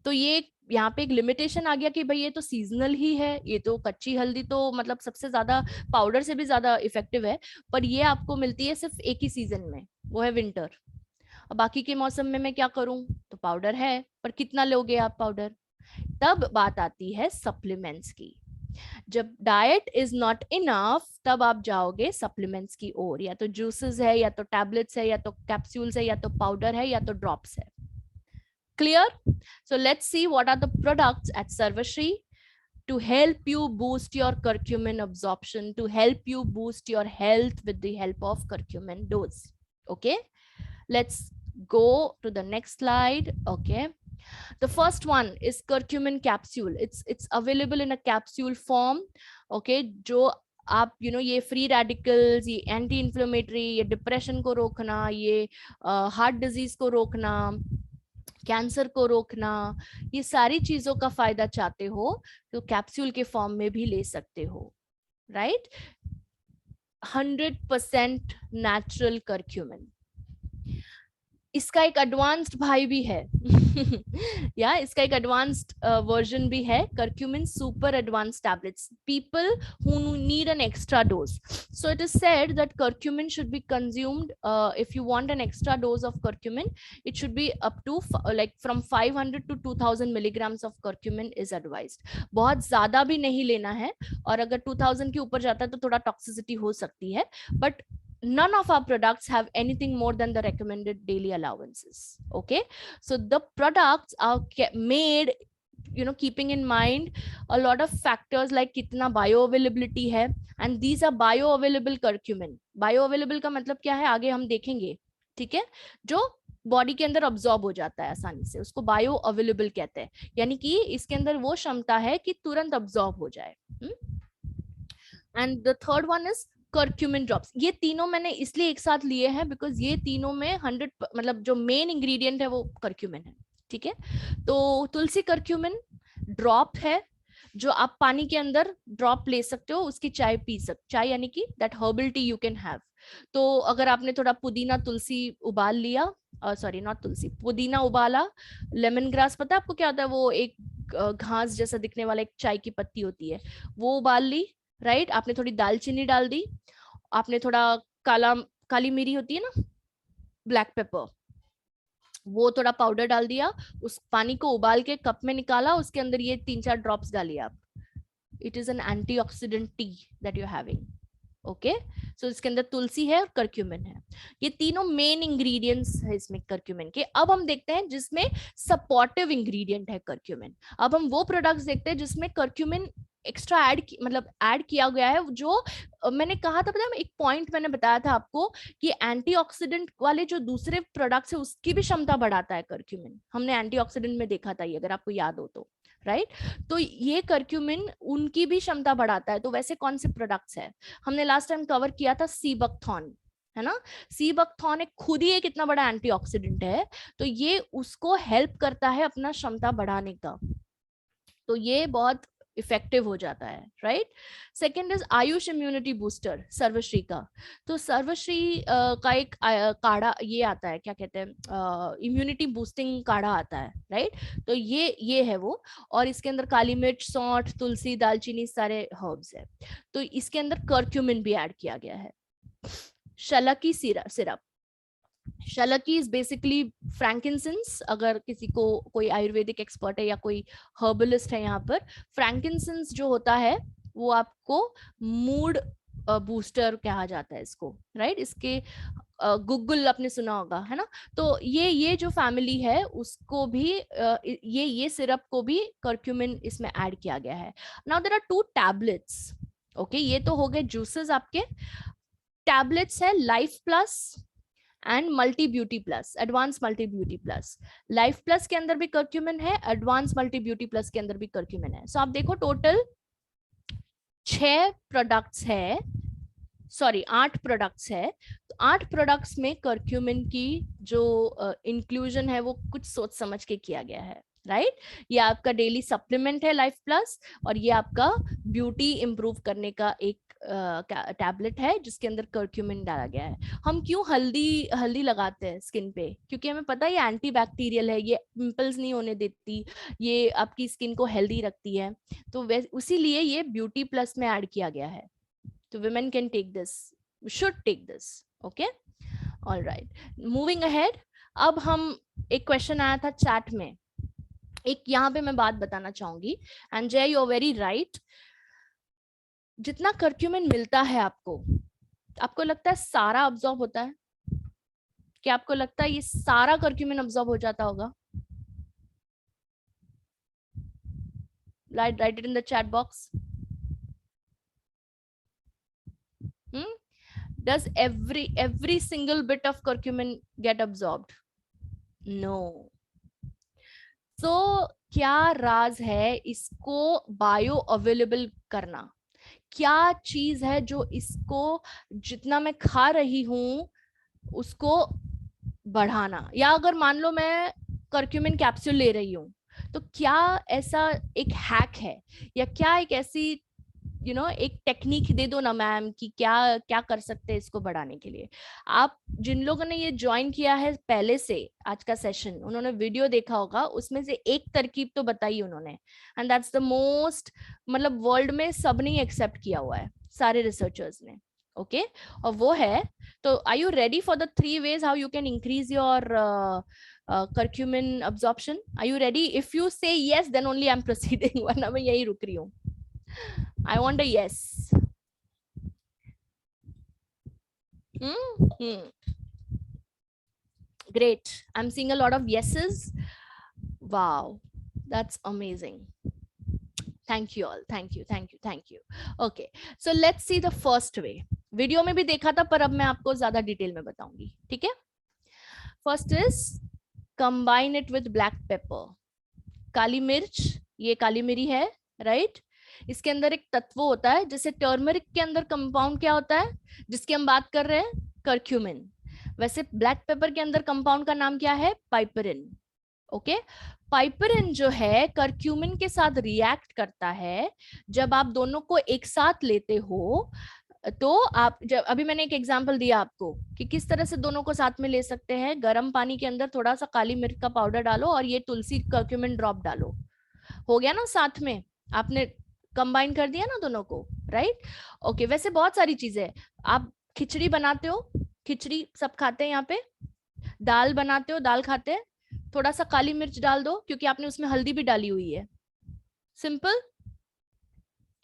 तो ये यहाँ पे एक लिमिटेशन आ गया कि भाई ये तो सीजनल ही है, ये तो कच्ची हल्दी तो मतलब सबसे ज्यादा पाउडर से भी ज्यादा इफेक्टिव है, पर ये आपको मिलती है सिर्फ एक ही सीजन में, वो है विंटर. अब बाकी के मौसम में मैं क्या करूं? तो पाउडर है, पर कितना लोगे आप पाउडर? तब बात आती है सप्लीमेंट्स की. जब डाइट इज नॉट इनफ तब आप जाओगे सप्लीमेंट्स की ओर, या तो जूसेस है, या तो टैबलेट्स है, या तो कैप्सूल्स है, या तो पाउडर है, या तो ड्रॉप्स है. Clear? So let's see what are the products at Sarvashri to help you boost your curcumin absorption, to help you boost your health with the help of curcumin dose. Okay, let's go to the next slide. Okay, the first one is curcumin capsule. It's available in a capsule form. Okay, जो आप ये फ्री रेडिकल्स, ये एंटी इन्फ्लेमेटरी, ये डिप्रेशन को रोकना, ये हार्ट डिजीज को रोकना, कैंसर को रोकना, ये सारी चीजों का फायदा चाहते हो तो कैप्सूल के फॉर्म में भी ले सकते हो. राइट? 100% natural curcumin. इसका एक एडवांस्ड भाई भी है या इसका एक एडवांस्ड वर्जन भी है, curcumin super advanced tablets, people who need an extra dose. So it is said that curcumin should be consumed, if you want an extra dose of curcumin, it should be up to like from 500 to 2000 milligrams of curcumin is advised. बहुत ज्यादा भी नहीं लेना है, और अगर 2000 के ऊपर जाता है तो थोड़ा टॉक्सिसिटी हो सकती है, but none of our products have anything more than the recommended daily allowances. Okay, so the products are made keeping in mind a lot of factors like kitna bioavailability hai, and these are bioavailable curcumin. Bioavailable का मतलब क्या है आगे हम देखेंगे. ठीक है, जो बॉडी के अंदर ऑब्जॉर्ब हो जाता है आसानी से, उसको बायो अवेलेबल कहते हैं, यानी कि इसके अंदर वो क्षमता है कि तुरंत ऑब्जॉर्ब हो जाए. And the third one is curcumin drops. ये तीनों मैंने इसलिए एक साथ लिए हैं बिकॉज ये तीनों में 100 मतलब जो मेन इंग्रेडिएंट है वो curcumin है. ठीक है, तो तुलसी curcumin ड्रॉप है जो आप पानी के अंदर ड्रॉप ले सकते हो, उसकी चाय पी सकते, चाय यानी कि that herbal T U can have. तो अगर आपने थोड़ा पुदीना तुलसी उबाल लिया, सॉरी नॉट तुलसी, पुदीना उबाला, लेमन ग्रास पता है आपको क्या होता है, वो एक घास जैसा दिखने वाला एक चाय की पत्ती होती है, वो उबाल ली. राइट, आपने थोड़ी दालचीनी डाल दी, आपने थोड़ा काली मिरी होती है ना, ब्लैक पेपर, वो थोड़ा पाउडर डाल दिया, उस पानी को उबाल के कप में निकाला, उसके अंदर ये 3-4 ड्रॉप्स डालिए आप. It is an antioxidant tea that you having. Okay, so इसके अंदर तुलसी है और करक्यूमिन है. ये तीनों मेन इंग्रेडिएंट्स है इसमें करक्यूमिन के. अब हम देखते हैं जिसमें सपोर्टिव इंग्रेडिएंट है करक्यूमिन. अब हम वो प्रोडक्ट्स देखते हैं जिसमें करक्यूमिन एक्स्ट्रा ऐड किया गया है. जो मैंने कहा था, पता है, एक पॉइंट मैंने बताया था आपको कि एंटीऑक्सीडेंट वाले जो दूसरे प्रोडक्ट्स है उसकी भी क्षमता बढ़ाता है करक्यूमिन. हमने एंटीऑक्सीडेंट में देखा था ये, अगर आपको याद हो तो. राइट, तो ये करक्यूमिन उनकी भी क्षमता बढ़ाता है. तो वैसे कौन से प्रोडक्ट्स है, हमने लास्ट टाइम कवर किया था सीबकथॉर्न, है ना. सीबकथॉर्न एक खुद ही एक इतना बड़ा एंटीऑक्सीडेंट है, तो ये उसको हेल्प करता है अपना क्षमता बढ़ाने का. तो ये बहुत इफेक्टिव हो जाता है. Right, second is Ayush immunity booster, Sarvashree का. तो सर्वश्री का एक काढ़ा ये आता है, क्या कहते हैं, इम्यूनिटी बूस्टिंग काढ़ा आता है. राइट, तो ये है वो, और इसके अंदर काली मिर्च, सौंठ, तुलसी, दालचीनी सारे हर्ब्स है. तो इसके अंदर करक्यूमिन भी ऐड किया गया है. शलकी सिरप, शलकी इज बेसिकली फ्रैंकिंसेंस. अगर किसी को कोई आयुर्वेदिक एक्सपर्ट है या कोई हर्बलिस्ट है यहाँ पर, फ्रैंकिंसेंस जो होता है वो आपको मूड बूस्टर कहा जाता है इसको. राइट, इसके गुग्गुल आपने सुना होगा, है ना. तो ये जो फैमिली है उसको भी ये सिरप को भी करक्यूमिन इसमें ऐड किया गया है. Now there are 2 tablets. Okay, ये तो हो गए जूसेस आपके. टैबलेट्स है life plus and multi beauty plus, advance multi beauty plus. Life plus के अंदर भी करक्यूमिन है, एडवांस मल्टी ब्यूटी प्लस के अंदर भी करक्यूमिन है. सो आप देखो टोटल 6 प्रोडक्ट्स है, सॉरी 8 प्रोडक्ट्स है. तो 8 प्रोडक्ट्स में करक्यूमिन की जो इंक्लूजन है वो कुछ सोच समझ के किया गया है. राइट, ये आपका डेली सप्लीमेंट है लाइफ प्लस, और ये आपका ब्यूटी इंप्रूव करने का एक टैबलेट है जिसके अंदर करक्यूमिन डाला गया है. हम क्यों हल्दी लगाते हैं स्किन पे, क्योंकि हमें पता है ये एंटीबैक्टीरियल है, ये पिंपल्स नहीं होने देती, ये आपकी स्किन को हेल्दी रखती है. तो उसी लिए ये ब्यूटी प्लस में ऐड किया गया है. तो women can take this, should take this. Okay, all right, moving ahead. अब हम एक क्वेश्चन आया था चैट में, एक यहाँ पे मैं बात बताना चाहूंगी. एंड जय, यू आर वेरी राइट. जितना कर्क्यूमिन मिलता है आपको, आपको लगता है सारा अब्सॉर्ब होता है? क्या आपको लगता है ये सारा कर्क्यूमिन अब्सॉर्ब हो जाता होगा? write it in the chat box. Does every single bit of curcumin get absorbed? No. So क्या राज है इसको बायो अवेलेबल करना? क्या चीज है जो इसको जितना मैं खा रही हूं उसको बढ़ाना? या अगर मान लो मैं कर्क्यूमिन कैप्सूल ले रही हूँ, तो क्या ऐसा एक हैक है या क्या एक ऐसी एक टेक्निक दे दो ना मैम कि क्या क्या कर सकते हैं इसको बढ़ाने के लिए? आप जिन लोगों ने ये ज्वाइन किया है पहले से आज का सेशन, उन्होंने वीडियो देखा होगा, उसमें से एक तरकीब तो बताई उन्होंने, एंड दैट्स द मोस्ट, मतलब वर्ल्ड में सबने एक्सेप्ट किया हुआ है, सारे रिसर्चर्स ने। ओके और वो है, तो are you ready for the 3 ways how you can increase your curcumin absorption? Are you ready? If you say yes, then only I'm proceeding. वरना मैं यही रुक रही हूँ. I want a yes. Great. I'm seeing a lot of yeses. Wow, that's amazing. Thank you all. Thank you. Thank you. Thank you. Okay. So let's see the first way. Video में भी देखा था पर अब मैं आपको ज्यादा डिटेल में बताऊंगी. ठीक है? First is combine it with black pepper. काली मिर्च, ये काली मिरी है, राइट? इसके अंदर एक तत्व होता है, जैसे टर्मरिक के अंदर कंपाउंड क्या होता है जिसकी हम बात कर रहे हैं? कर्क्यूमिन. वैसे ब्लैक पेपर के अंदर कंपाउंड का नाम क्या है? पाइपरिन. ओके, पाइपरिन जो है कर्क्यूमिन के साथ रिएक्ट करता है. जब आप दोनों को एक साथ लेते हो तो आप, जब अभी मैंने एक एग्जांपल दिया आपको कि किस तरह से दोनों को साथ में ले सकते हैं. गर्म पानी के अंदर थोड़ा सा काली मिर्च का पाउडर डालो और ये तुलसी कर्क्यूमिन ड्रॉप डालो, हो गया ना साथ में, आपने कंबाइन कर दिया ना दोनों को, राइट? ओके, वैसे बहुत सारी चीजें, आप खिचड़ी बनाते हो, खिचड़ी सब खाते हैं यहाँ पे, दाल बनाते हो, दाल खाते हैं, थोड़ा सा काली मिर्च डाल दो क्योंकि आपने उसमें हल्दी भी डाली हुई है. सिंपल.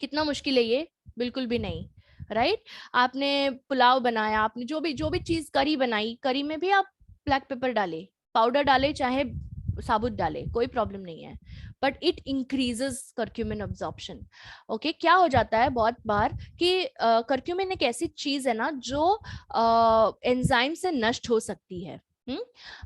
कितना मुश्किल है ये? बिल्कुल भी नहीं, राइट? आपने पुलाव बनाया, आपने जो भी चीज, करी बनाई, करी में भी आप ब्लैक पेपर डाले, पाउडर डाले, चाहे साबुत डाले, कोई प्रॉब्लम नहीं है, but it increases curcumin absorption. Okay, क्या हो जाता है बहुत बार कि कर्क्यूमिन एक ऐसी चीज है ना जो एंजाइम से नष्ट हो सकती है.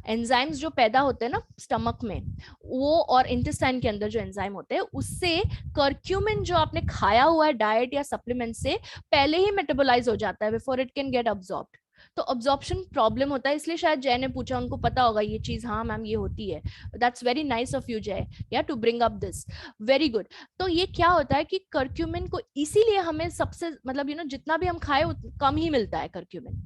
एंजाइम्स जो पैदा होते हैं ना स्टमक में, वो और इंटेस्टाइन के अंदर जो एंजाइम होते हैं, उससे कर्क्यूमिन जो आपने खाया हुआ है डाइट या सप्लीमेंट से पहले ही मेटाबोलाइज हो जाता है before it can get absorbed. तो अब्जॉर्प्शन प्रॉब्लम होता है, इसलिए शायद जय ने पूछा, उनको पता होगा ये चीज. हाँ मैम ये होती है. That's very nice of you Jay, yeah to bring up this. Very good. तो ये क्या होता है कि कर्क्यूमिन को इसीलिए हमें सबसे, मतलब जितना भी हम खाए कम ही मिलता है कर्क्यूमिन,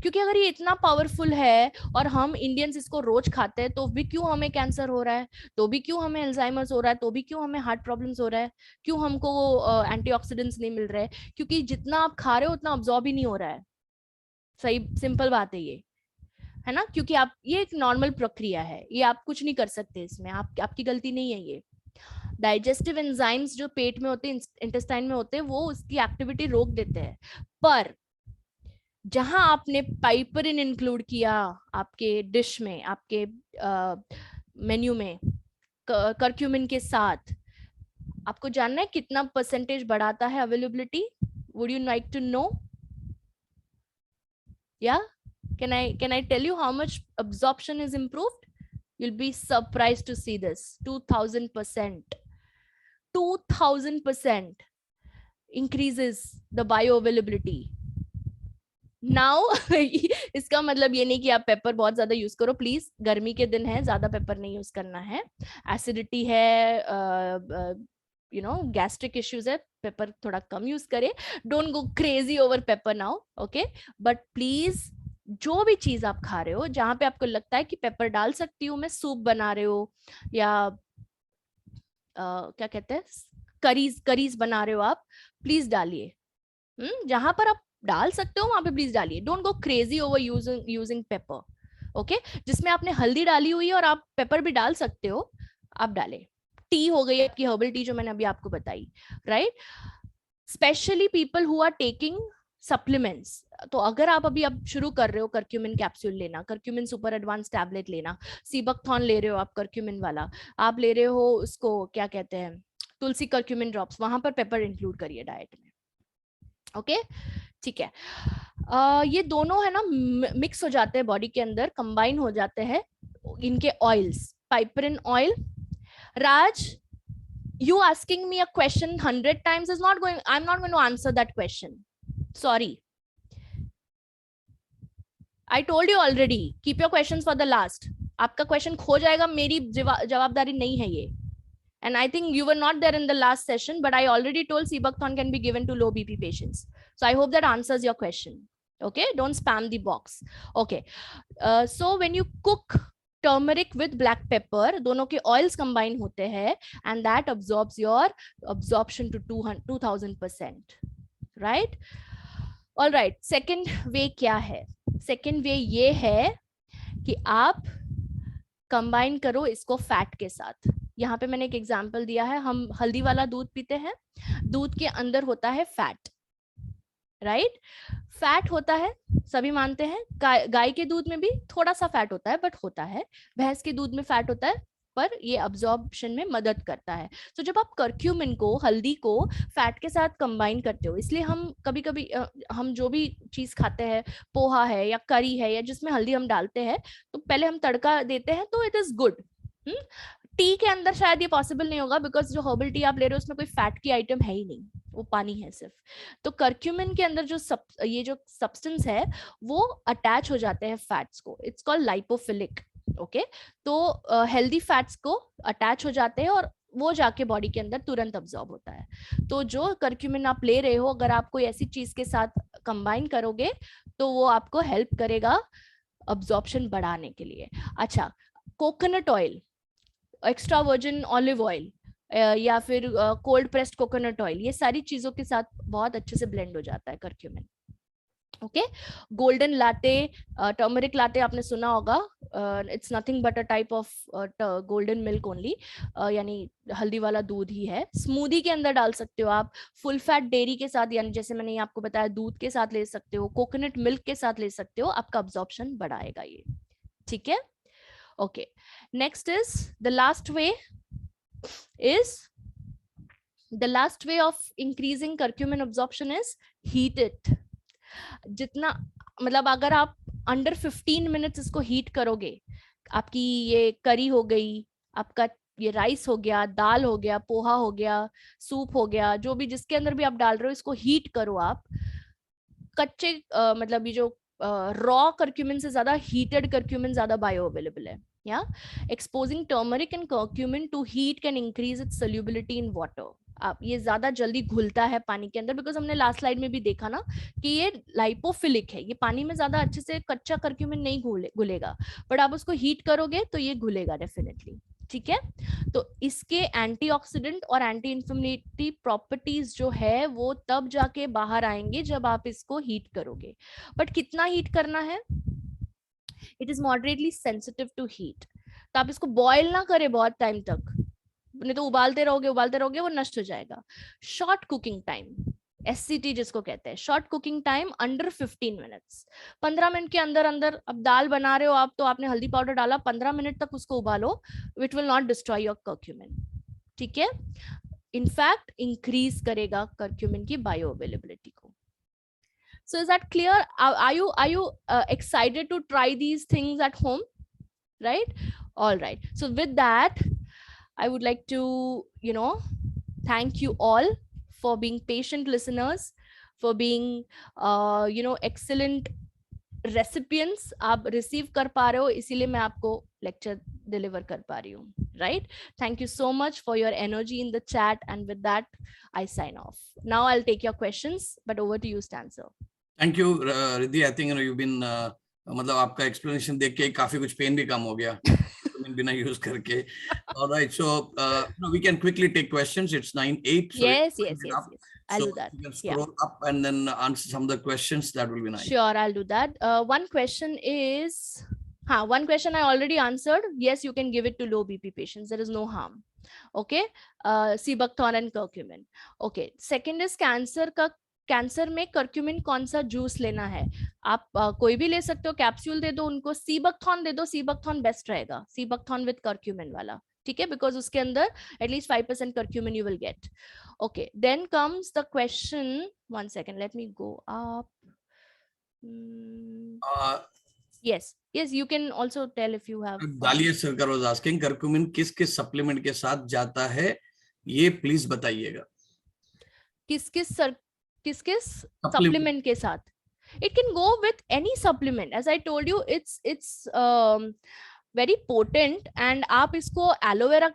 क्योंकि अगर ये इतना पावरफुल है और हम इंडियंस इसको रोज खाते हैं, तो भी क्यों हमें कैंसर हो रहा है, तो भी क्यों हमें अल्जाइमर्स हो रहा है, तो भी क्यों हमें हार्ट प्रॉब्लम्स हो रहा है, क्यों हमको एंटीऑक्सीडेंट्स नहीं मिल रहे? क्योंकि जितना आप खा रहे हो उतना अब्सॉर्ब ही नहीं हो रहा है. सही, सिंपल बात है ये, है ना? क्योंकि आप, ये एक नॉर्मल प्रक्रिया है, ये आप कुछ नहीं कर सकते इसमें, आपकी गलती नहीं है ये. डाइजेस्टिव एंजाइम्स जो पेट में होते हैं, इंटेस्टाइन में होते हैं, वो उसकी एक्टिविटी रोक देते हैं. पर जहां आपने पाइपरिन इंक्लूड किया आपके डिश में, आपके मेन्यू में कर्क्यूमिन के साथ, आपको जानना है कितना परसेंटेज बढ़ाता है availability? Would you like to know? या can I tell you how much absorption is improved? You'll be surprised to see this. 2000%. 2000% increases the bioavailability. Now इसका मतलब ये नहीं कि आप पेपर बहुत ज्यादा यूज करो, प्लीज. गर्मी के दिन है, ज्यादा पेपर नहीं यूज करना है. एसिडिटी है, गैस्ट्रिक इश्यूज है, पेपर थोड़ा कम यूज करे. Don't go crazy over paper now, okay? But please जो भी चीज आप खा रहे हो, जहां पे आपको लगता है कि पेपर डाल सकती हूँ मैं, सूप बना रहे हो या क्या कहते हैं, करीज बना रहे हो आप, प्लीज डालिए. जहां पर आप डाल सकते हो वहां पे प्लीज डालिए. Don't go crazy over using paper. Okay, जिसमें आपने हल्दी डाली हुई है और आप पेपर भी डाल सकते हो, आप डालें. टी हो गई आपकी हर्बल टी जो मैंने अभी आपको बताई, right? Specially people who are taking supplements. तो अगर आप अभी अब शुरू कर रहे हो कर्क्यूमिन कैप्सूल लेना, कर्क्यूमिन सुपर एडवांस टैबलेट लेना, सीबकथॉन ले रहे हो आप कर्क्यूमिन वाला, आप ले रहे हो उसको क्या कहते हैं तुलसी कर्क्यूमिन ड्रॉप्स, वहां पर पेपर इंक्लूड करिए डाइट में। ओके ठीक है। ये दोनों है ना मिक्स हो जाते हैं बॉडी के अंदर, कंबाइन हो जाते हैं इनके oils, piperine oil. Raj, you asking me a question 100 times is not going, I'm not going to answer that question, sorry. I told you already, keep your questions for the last. आपका क्वेश्चन खो जाएगा, मेरी जवाबदारी नहीं है ये। And I think you were not there in the last session, but I already told Sebucthon can be given to low BP patients. So I hope that answers your question. Okay, don't spam the box. Okay, so when you cook turmeric with black pepper, दोनों के oils combine होते हैं, and that absorbs your absorption to 2000%, right? All right, second way क्या है? Second way ये है कि आप combine करो इसको fat के साथ। यहाँ पे मैंने एक एग्जाम्पल दिया है, हम हल्दी वाला दूध पीते हैं, दूध के अंदर होता है फैट, राइट? फैट होता है, सभी मानते हैं। गाय के दूध में भी थोड़ा सा फैट होता है, बट होता है। भैंस के दूध में फैट होता है, पर ये अब्जॉर्प्शन में मदद करता है। तो जब आप कर्क्यूमिन को, हल्दी को फैट के साथ कंबाइन करते हो, इसलिए हम कभी कभी हम जो भी चीज खाते हैं, पोहा है या करी है या जिसमें हल्दी हम डालते हैं, तो पहले हम तड़का देते हैं, तो इट इज गुड। टी के अंदर शायद ये पॉसिबल नहीं होगा, बिकॉज जो हर्बल टी आप ले रहे हो उसमें कोई फैट की आइटम है ही नहीं, वो पानी है सिर्फ। तो कर्क्यूमिन के अंदर जो ये जो सब्सटेंस है वो अटैच हो जाते हैं फैट्स को, इट्स कॉल्ड लाइपोफिलिक। ओके, तो हेल्दी फैट्स को अटैच हो जाते हैं और वो जाके बॉडी के अंदर तुरंत अब्जॉर्ब होता है। तो जो कर्क्यूमिन आप ले रहे हो, अगर आप कोई ऐसी चीज के साथ कंबाइन करोगे तो वो आपको हेल्प करेगा अब्जॉर्प्शन बढ़ाने के लिए। अच्छा, coconut oil, extra virgin olive oil या फिर कोल्ड प्रेस्ड कोकोनट ऑयल, ये सारी चीजों के साथ बहुत अच्छे से ब्लेंड हो जाता है curcumin. Okay, golden latte, turmeric latte आपने सुना होगा, it's nothing but a type of golden milk only, यानी हल्दी वाला दूध ही है। स्मूदी के अंदर डाल सकते हो आप, फुल फैट डेयरी के साथ, यानी जैसे मैंने आपको बताया दूध के साथ ले सकते हो, कोकोनट मिल्क के साथ ले सकते हो, आपका अब्जॉर्प्शन बढ़ाएगा ये। ठीक है, okay, next is the last way of increasing curcumin absorption is heat it. जितना मतलब अगर आप अंडर 15 मिनट्स इसको हीट करोगे, आपकी ये करी हो गई, आपका ये राइस हो गया, दाल हो गया, पोहा हो गया, सूप हो गया, जो भी जिसके अंदर भी आप डाल रहे हो, इसको हीट करो आप। कच्चे मतलब ये जो रॉ कर्क्यूमिन से ज्यादा हीटेड कर्क्यूमिन ज्यादा बायो अवेलेबल है। Exposing turmeric and curcumin to heat can increase its solubility in water. आप ये ज्यादा जल्दी घुलता है पानी के अंदर, बिकॉज हमने लास्ट स्लाइड में भी देखा ना कि ये लाइपोफिलिक है, ये पानी में ज्यादा अच्छे से कच्चा कर्क्यूमिन नहीं घुलेगा, बट आप उसको हीट करोगे तो ये घुलेगा डेफिनेटली। ठीक है, तो इसके एंटीऑक्सीडेंट और एंटी इन्फ्लेमेटरी प्रॉपर्टीज जो है वो तब जाके बाहर आएंगे जब आप इसको हीट करोगे। बट कितना हीट करना है? It is moderately sensitive to heat. तो आप इसको बॉयल ना करें बहुत टाइम तक, नहीं तो उबालते रहोगे वो नष्ट हो जाएगा। शॉर्ट कुकिंग टाइम, SCT जिसको कहते हैं, short cooking time under 15 minutes. 15 minute के अंदर अंदर, अब दाल बना रहे हो आप, तो आपने हल्दी पाउडर डाला, 15 मिनट तक उसको उबालो, it will not destroy your curcumin. ठीक है, इनफैक्ट इंक्रीज करेगा कर्क्यूमिन की बायो अवेलेबिलिटी को। So is that clear? Are you excited to try these things at home? Right? All right. So with that, I would like to, thank you all for being patient listeners, for being, excellent recipients. आप receive कर पा रहे हो, इसीलिए मैं आपको lecture deliver कर पा रही हूँ. Right? Thank you so much for your energy in the chat, and with that, I sign off. Now I'll take your questions, but over to you, Stan sir. Thank you Riddhi, I think you been मतलब आपका एक्सप्लेनेशन देख के काफी कुछ पेन भी कम हो गया बिना यूज करके। Alright, so we can quickly take questions, it's 9:08, so yes I'll do that. you can scroll up and then answer some of the questions, that will be nice. Sure, I'll do that. One question is, one question I already answered. Yes, you can give it to low BP patients, there is no harm. Okay, sea buckthorn and curcumin. Okay, second is cancer का. कैंसर में कर्क्यूमिन कौन सा जूस लेना है? आप कोई भी ले सकते हो, कैप्सूल दे दो उनको, सीबकथॉर्न दे दो, सीबकथॉर्न बेस्ट रहेगा, सीबकथॉर्न विद कर्क्यूमिन वाला, ठीक है, बिकॉज उसके अंदर at least 5% curcumin you will get. Okay, then comes the question, one second, let me go up. Yes, you can also tell if you have. दालिया सरकार वाज आस्किंग कर्क्यूमिन किस किस सप्लीमेंट के साथ जाता है, ये प्लीज बताइएगा. किस किस सप्लीमेंट के साथ? It can go with any supplement. As I told you, it's very potent, and आप इसको एलोवेरा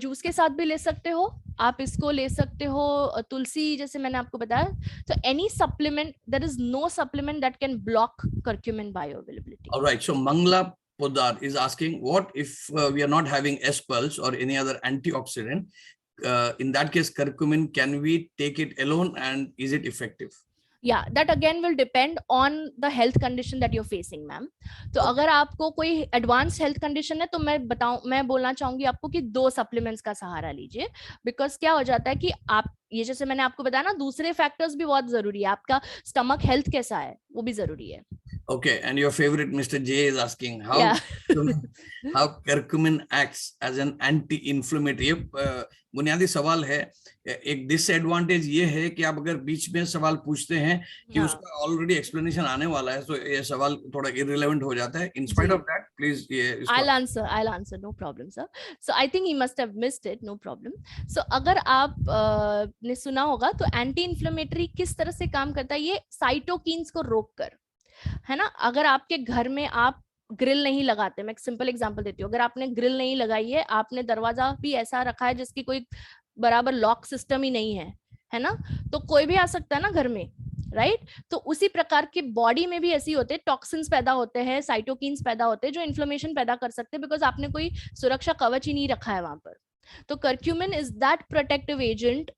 जूस के साथ भी ले सकते हो, आप इसको ले सकते हो तुलसी, जैसे मैंने आपको बताया. So any supplement, there is no supplement that can block curcumin bioavailability. All right, so Mangla Podar is asking, what if we are not having S-Pulse or any other antioxidant? In that case, curcumin, can we take it alone, and is it effective? Yeah, that again will depend on the health condition that you're facing, ma'am. तो अगर आपको कोई एडवांस हेल्थ कंडीशन है तो मैं बोलना चाहूंगी आपको कि 2 सप्लीमेंट्स का सहारा लीजिए. बिकॉज क्या हो जाता है कि आप ये, जैसे मैंने आपको बताया ना, दूसरे फैक्टर्स भी बहुत जरूरी है. आपका स्टमक हेल्थ कैसा है वो भी जरूरी है. Okay, and your favorite Mr. J is asking how how curcumin acts as an anti-inflammatory. बुनियादी सवाल है. एक डिसएडवांटेज ये है कि आप अगर बीच में सवाल पूछते हैं कि उसका ऑलरेडी एक्सप्लेनेशन आने वाला है, तो ये सवाल थोड़ा इररिलेवेंट हो जाता है. In spite of that, please ये I'll answer, no problem, sir. So I think he must have missed it, no problem. So अगर आप ने सुना होगा तो एंटी इन्फ्लेमेटरी किस तरह से काम करता है, ये साइटोकिन्स को रोक कर, है ना. अगर आपके घर में आप ग्रिल नहीं लगाते, मैं एक सिंपल एग्जांपल देती हूँ, अगर आपने ग्रिल नहीं लगाई है, आपने दरवाजा भी ऐसा रखा है जिसकी कोई बराबर लॉक सिस्टम ही नहीं है ना, तो कोई भी आ सकता है ना घर में, राइट. तो उसी प्रकार के बॉडी में भी ऐसी होते हैं, टॉक्सिन्स पैदा होते हैं, साइटोकिन्स पैदा होते हैं जो इन्फ्लेमेशन पैदा कर सकते हैं, बिकॉज आपने कोई सुरक्षा कवच ही नहीं रखा है वहां पर. तो curcumin is that protective agent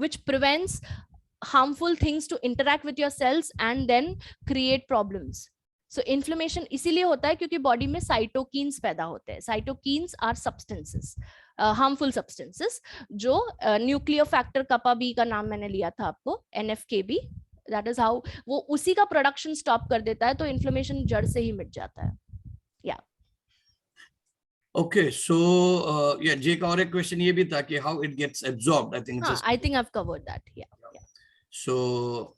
which prevents harmful things to interact with your cells and then create problems. So inflammation इसीलिए होता है क्योंकि बॉडी में साइटोकिन्स पैदा होते हैं. Cytokines are substances, harmful substances, जो न्यूक्लियर फैक्टर कपा बी का नाम मैंने लिया था आपको, NFKB. दैट इज हाउ वो उसी का प्रोडक्शन स्टॉप कर देता है, तो इन्फ्लेमेशन जड़ से ही मिट जाता है. या Okay, so yeah, Jay का और एक क्वेश्चन ये भी था कि how it gets absorbed. I think I think I've covered that. Yeah. So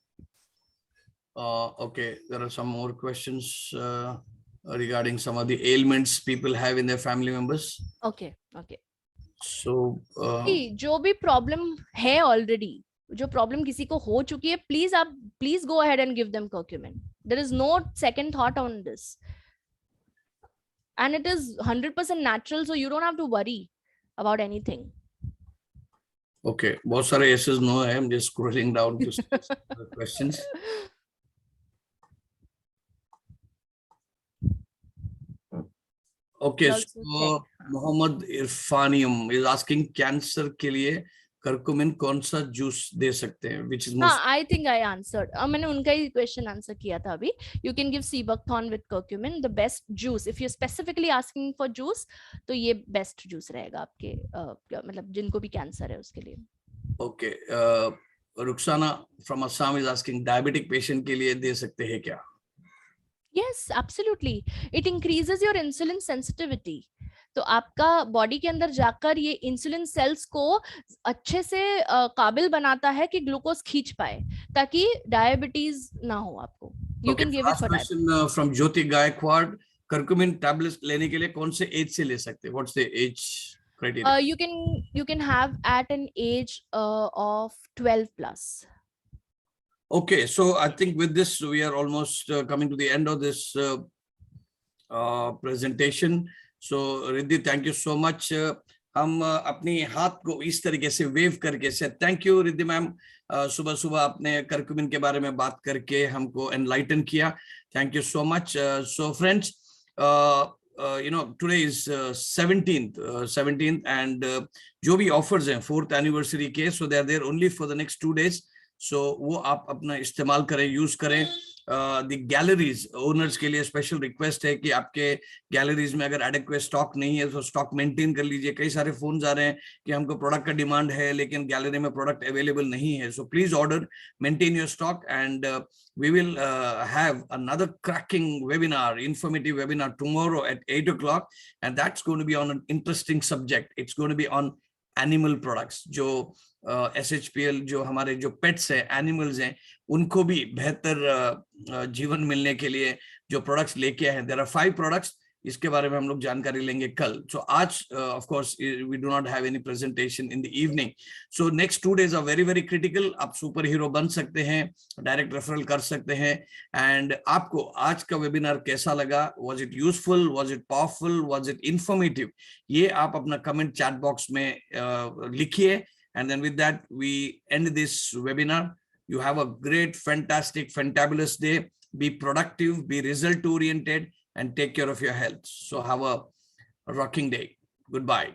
okay, there are some more questions regarding some of the ailments people have in their family members. Okay. So जो भी प्रॉब्लम है ऑलरेडी, जो प्रॉब्लम किसी को हो चुकी है, please go ahead and give them curcumin. There is no second thought on this, and it is 100% natural, so you don't have to worry about anything. Okay, बहुत सारे yeses no है. I'm just scrolling down to see the questions. Okay, so Mohammad Irfanium is asking, cancer के लिए कर्क्यूमिन कौन सा जूस दे सकते हैं, which is most... I think I answered. मैंने उनका ही क्वेश्चन आंसर किया था अभी. You can give sea buckthorn with curcumin, the best juice. If you're specifically asking for juice, तो ये बेस्ट जूस रहेगा आपके मतलब जिनको भी कैंसर है उसके लिए. Okay, Ruxana from Assam is asking, diabetic patient के लिए दे सकते हैं क्या? Yes, absolutely. It increases your insulin sensitivity. तो आपका बॉडी के अंदर जाकर ये इंसुलिन सेल्स को अच्छे से काबिल बनाता है कि ग्लूकोज खींच पाए, ताकि डायबिटीज ना हो आपको. You can give it for that. From Jyoti Gaikwad, curcumin tablets लेने के लिए कौन से एज से ले सकते हैं? What's the age criteria? You can have at an age of 12 plus. Okay, so I think with this we are almost coming to the end of this presentation. So Riddhi, thank you so much. हम अपनी हाथ को इस तरीके से वेव करके से थैंक यू रिद्धि मैम. सुबह सुबह आपने कर्क्यूमिन के बारे में बात करके हमको एनलाइटन किया. Thank you so much. So friends, you know, today is 17th and जो भी ऑफर्स हैं 4th एनिवर्सरी के, so they are there only for the next 2 days. So वो आप अपना इस्तेमाल करें, यूज करें. द गैलरीज ओनर्स के लिए स्पेशल रिक्वेस्ट है कि आपके गैलरीज में अगर एडिक्वेट स्टॉक नहीं है तो स्टॉक मेंटेन कर लीजिए। कई सारे फोन आ रहे हैं कि हमको प्रोडक्ट का डिमांड है लेकिन गैलरी में प्रोडक्ट अवेलेबल नहीं है। So please order, maintain your stock, and we will have another cracking webinar, informative webinar tomorrow at 8 o'clock, and that's going to be on an interesting subject. It's going to be on animal products. जो SHPL जो हमारे जो पेट्स है, एनिमल्स हैं, उनको भी बेहतर जीवन मिलने के लिए जो प्रोडक्ट्स लेके आए हैं, देयर आर 5 प्रोडक्ट्स, इसके बारे में हम लोग जानकारी लेंगे कल। सो आज of course we do not have any presentation in the evening. So next 2 days are very very critical. आप सुपर हीरो बन सकते हैं, डायरेक्ट रेफरल कर सकते हैं। एंड आपको आज का वेबिनार कैसा लगा? Was it useful, was it powerful, was it informative? ये आप अपना कमेंट चैट बॉक्स में लिखिए। And then with that, we end this webinar. You have a great, fantastic, fantabulous day. Be productive, be result oriented, and take care of your health. So have a rocking day. Goodbye.